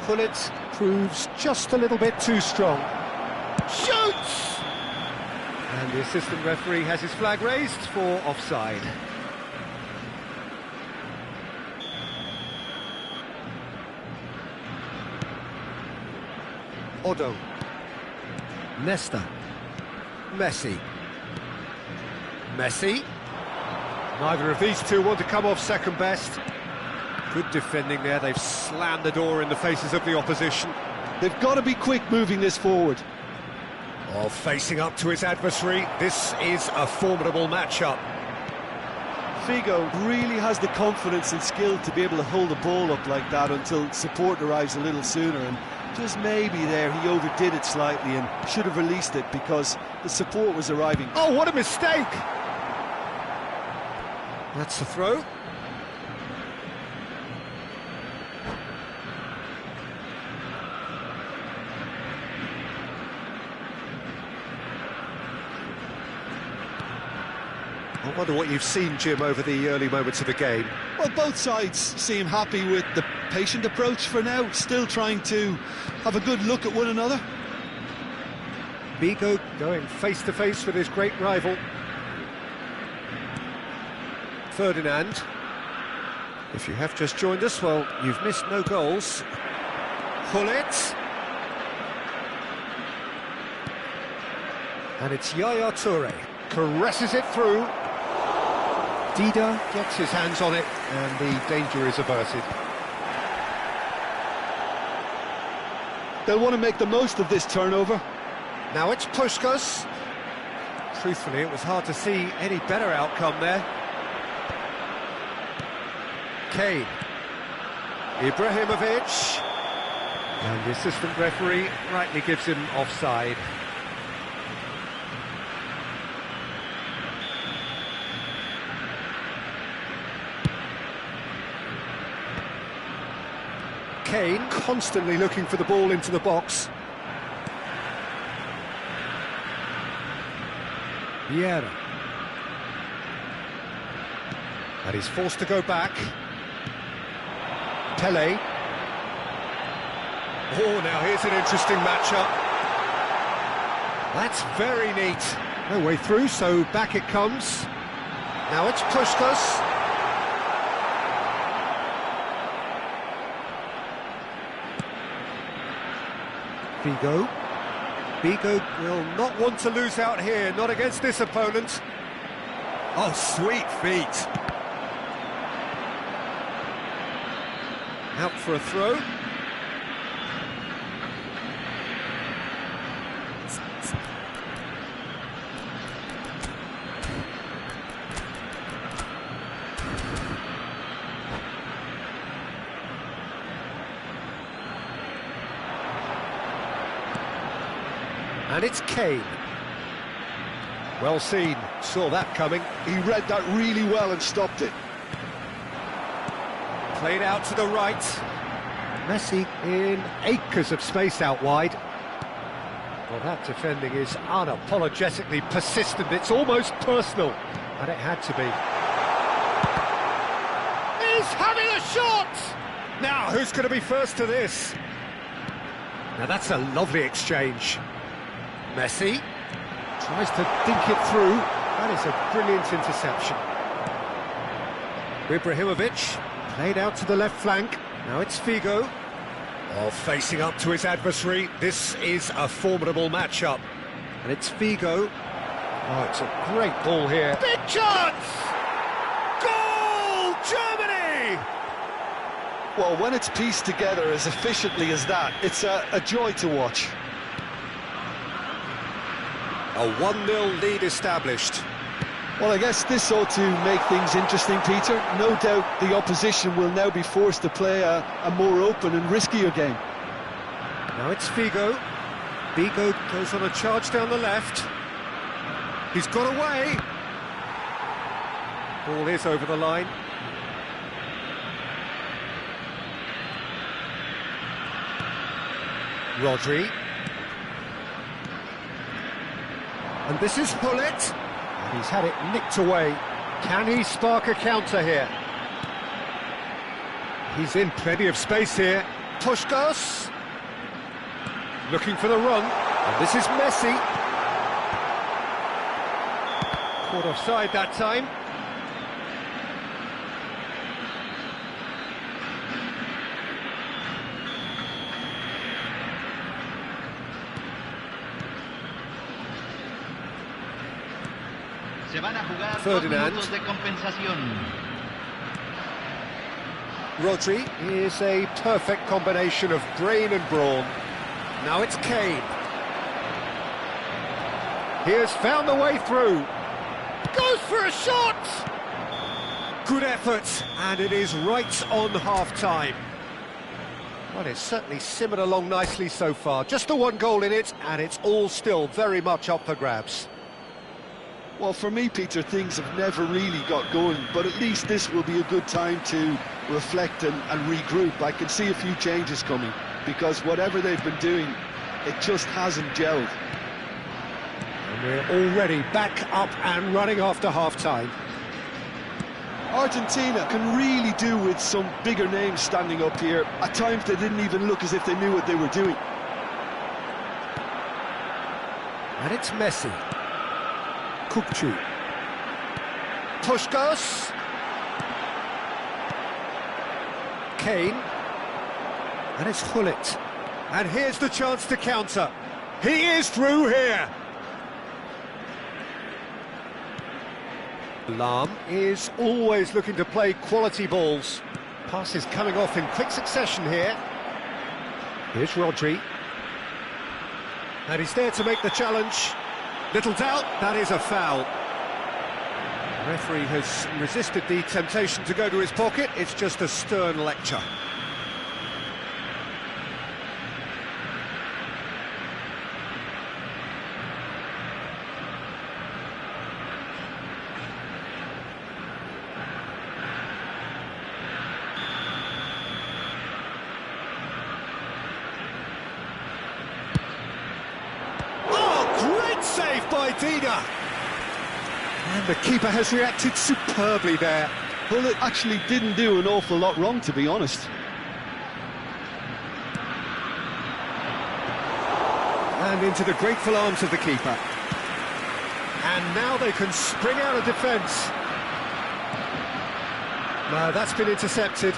Hullet proves just a little bit too strong. Shoots! And the assistant referee has his flag raised for offside. Odo. Nesta. Messi. Messi. Neither of these two want to come off second best. Good defending there, they've slammed the door in the faces of the opposition. They've got to be quick moving this forward. Oh, facing up to his adversary, this is a formidable matchup. Figo really has the confidence and skill to be able to hold the ball up like that until support arrives a little sooner, and just maybe there he overdid it slightly and should have released it because the support was arriving. Oh, what a mistake! That's the throw. I wonder what you've seen, Jim, over the early moments of the game. Well, both sides seem happy with the patient approach for now, still trying to have a good look at one another. Figo going face-to-face with his great rival. Ferdinand. If you have just joined us, well, you've missed no goals. Hullet. And it's Yaya Toure. Caresses it through. Dida gets his hands on it, and the danger is averted. They'll want to make the most of this turnover. Now it's Puskas. Truthfully, it was hard to see any better outcome there. Kane. Ibrahimovic. And the assistant referee rightly gives him offside. Kane constantly looking for the ball into the box. Vieira. And he's forced to go back. Pele. Oh, now here's an interesting matchup. That's very neat. No way through, so back it comes. Now it's Puskas. Figo. Figo will not want to lose out here, not against this opponent. Oh, sweet feet. Out for a throw. And it's Kane. Well seen, saw that coming. He read that really well and stopped it. Played out to the right. Messi in acres of space out wide. Well, that defending is unapologetically persistent. It's almost personal, and it had to be. He's having a shot! Now, who's going to be first to this? Now, that's a lovely exchange. Messi tries to dink it through. That is a brilliant interception. Ibrahimovic played out to the left flank. Now it's Figo. Oh, facing up to his adversary. This is a formidable matchup. And it's Figo. Oh, it's a great ball here. Big chance! Goal! Germany! Well, when it's pieced together as efficiently as that, it's a joy to watch. A 1-0 lead established. Well, I guess this ought to make things interesting, Peter. No doubt the opposition will now be forced to play a more open and riskier game. Now it's Figo. Figo goes on a charge down the left. He's got away. Ball is over the line. Rodri. And this is Hullet. And he's had it nicked away. Can he spark a counter here? He's in plenty of space here. Puskás looking for the run, and this is Messi. Caught offside that time. Se van a jugar 2 Ferdinand. minutos de compensación. Rodri is a perfect combination of brain and brawn. Now it's Kane. He has found the way through. Goes for a shot! Good effort, and it is right on half-time. Well, it's certainly simmered along nicely so far. Just the one goal in it, and it's all still very much up for grabs. Well, for me, Peter, things have never really got going, but at least this will be a good time to reflect and regroup. I can see a few changes coming, because whatever they've been doing, it just hasn't gelled. And we're already back up and running after half-time. Argentina can really do with some bigger names standing up here. At times they didn't even look as if they knew what they were doing. And it's Messi. Kukçu. Puskás. Kane. And it's Gullit. And here's the chance to counter. He is through here. Lahm is always looking to play quality balls. Passes coming off in quick succession here. Here's Rodri. And he's there to make the challenge. Little doubt, that is a foul. The referee has resisted the temptation to go to his pocket. It's just a stern lecture. Save by Dida. And the keeper has reacted superbly there. Well, it actually didn't do an awful lot wrong, to be honest. And into the grateful arms of the keeper. And now they can spring out of defence. No, that's been intercepted.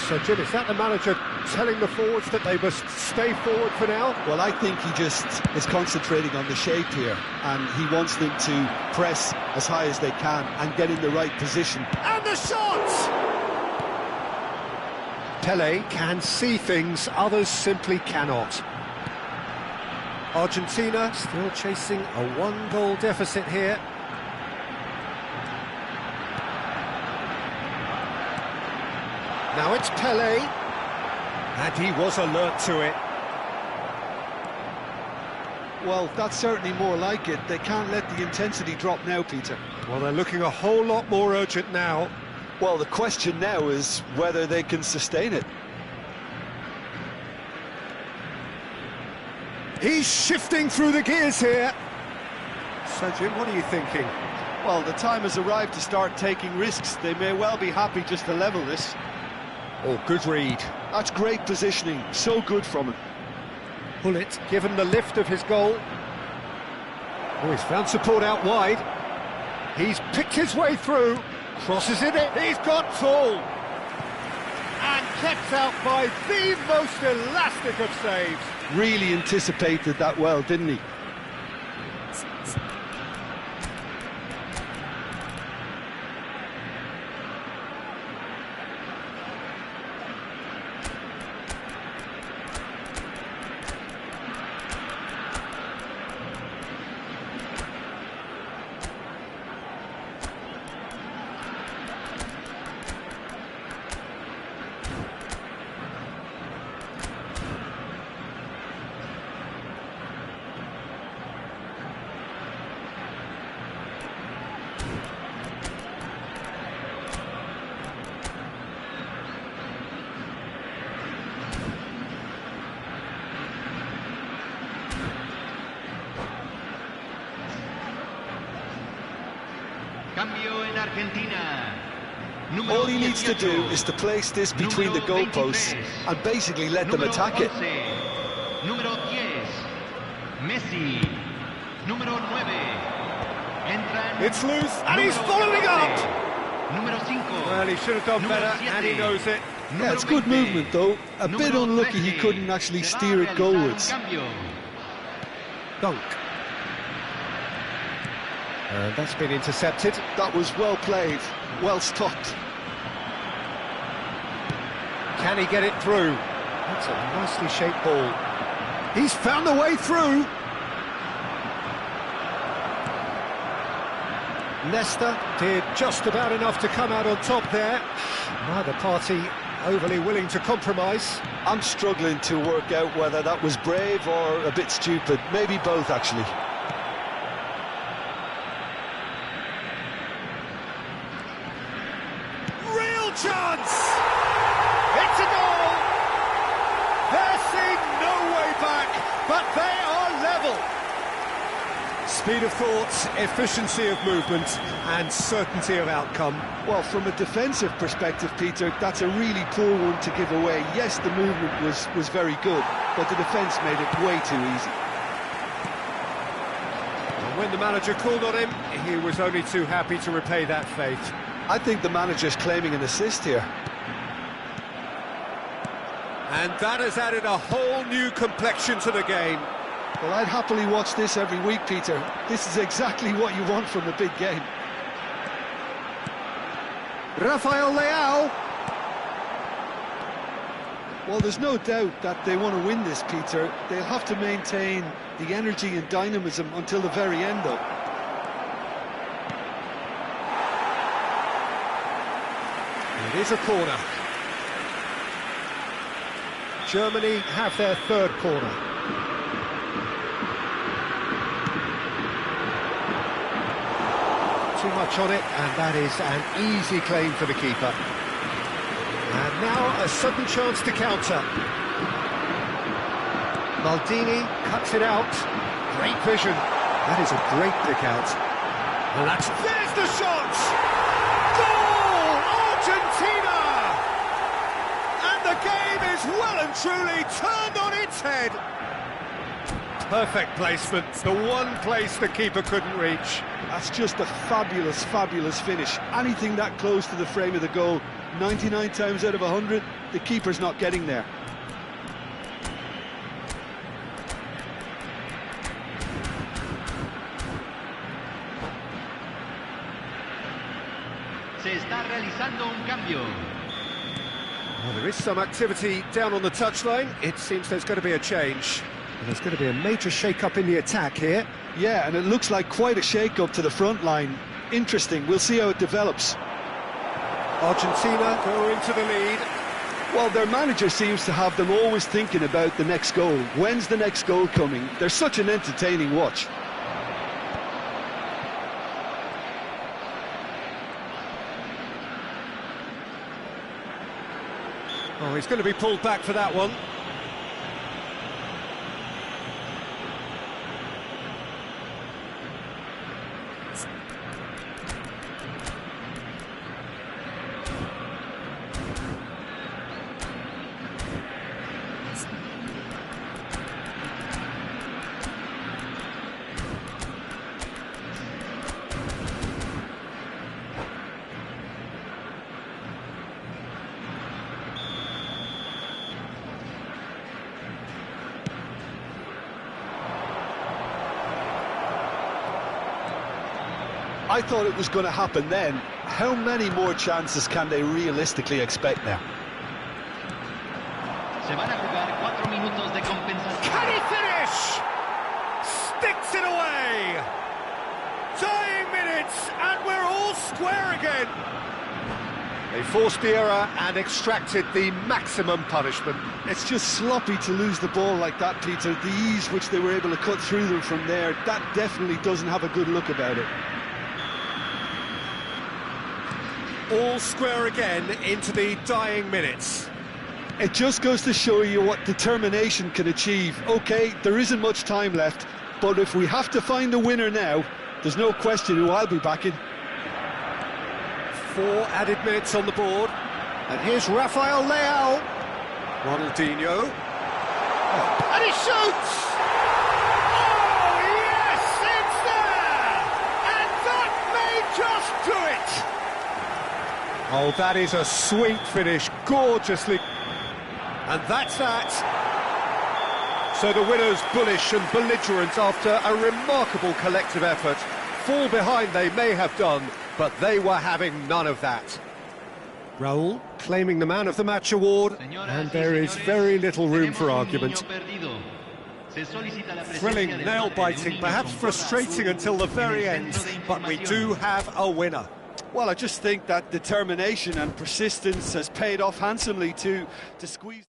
So, Jim, is that the manager telling the forwards that they must stay forward for now? Well, I think he just is concentrating on the shape here, and he wants them to press as high as they can and get in the right position. And the shot! Pelé can see things others simply cannot. Argentina still chasing a one-goal deficit here. Now it's Pelé, and he was alert to it. Well, that's certainly more like it. They can't let the intensity drop now, Peter. Well, they're looking a whole lot more urgent now. Well, the question now is whether they can sustain it. He's shifting through the gears here. So, Jim, what are you thinking? Well, the time has arrived to start taking risks. They may well be happy just to level this. Oh, good read. That's great positioning. So good from him. Gullit given the lift of his goal. Oh, he's found support out wide. He's picked his way through. Crosses it in. He's got tall. And kept out by the most elastic of saves. Really anticipated that well, didn't he? Cambio en Argentina. All he needs to do is to place this between the goalposts and basically let them attack it. Número 10, Messi. Número 9, entran. It's loose, and he's following up! Número 5. Well, he should have done better, and he knows it. Yeah, it's good movement though. A bit unlucky he couldn't actually steer it goalwards. Dunk. And that's been intercepted. That was well played, well stopped. Can he get it through? That's a nicely shaped ball. He's found the way through. Nesta did just about enough to come out on top there. Neither party overly willing to compromise. I'm struggling to work out whether that was brave or a bit stupid. Maybe both, actually. Real chance! It's a goal! They're seeing no way back, but they are level. Speed of thought, efficiency of movement, and certainty of outcome. Well, from a defensive perspective, Peter, that's a really poor one to give away. Yes, the movement was very good, but the defence made it way too easy. And when the manager called on him, he was only too happy to repay that faith. I think the manager's claiming an assist here. And that has added a whole new complexion to the game. Well, I'd happily watch this every week, Peter. This is exactly what you want from a big game. Rafael Leao. Well, there's no doubt that they want to win this, Peter. They'll have to maintain the energy and dynamism until the very end, though. It is a corner. Germany have their third corner. Too much on it, and that is an easy claim for the keeper. And now a sudden chance to counter. Maldini cuts it out. Great vision. That is a great pick out. And there's the shot! Goal! Argentina! And the game is well and truly turned on its head. Perfect placement, the one place the keeper couldn't reach. That's just a fabulous, fabulous finish. Anything that close to the frame of the goal, 99 times out of 100, the keeper's not getting there. Se está realizando un cambio. Well, there is some activity down on the touchline. It seems there's going to be a change. And there's going to be a major shake-up in the attack here. Yeah, and it looks like quite a shake-up to the front line. Interesting, we'll see how it develops. Argentina go into the lead. Well, their manager seems to have them always thinking about the next goal. When's the next goal coming? They're such an entertaining watch. Oh, he's going to be pulled back for that one. I thought it was going to happen then. How many more chances can they realistically expect now? Se van a jugar 4 minutos de compensación. Can he finish? Sticks it away. Dying minutes, and we're all square again. They forced the error and extracted the maximum punishment. It's just sloppy to lose the ball like that, Peter. The ease which they were able to cut through them from there, that definitely doesn't have a good look about it. All square again into the dying minutes. It just goes to show you what determination can achieve. OK, there isn't much time left, but if we have to find a winner now, there's no question who I'll be backing. 4 added minutes on the board. And here's Rafael Leao. Ronaldinho. Oh, and he shoots! Oh, yes, it's there! And that may just do it! Oh, that is a sweet finish, gorgeously. And that's that. So the winners bullish and belligerent after a remarkable collective effort. Fall behind they may have done, but they were having none of that. Raúl claiming the Man of the Match award, and there is very little room for argument. Thrilling, nail-biting, perhaps frustrating until the very end, but we do have a winner. Well, I just think that determination and persistence has paid off handsomely to squeeze...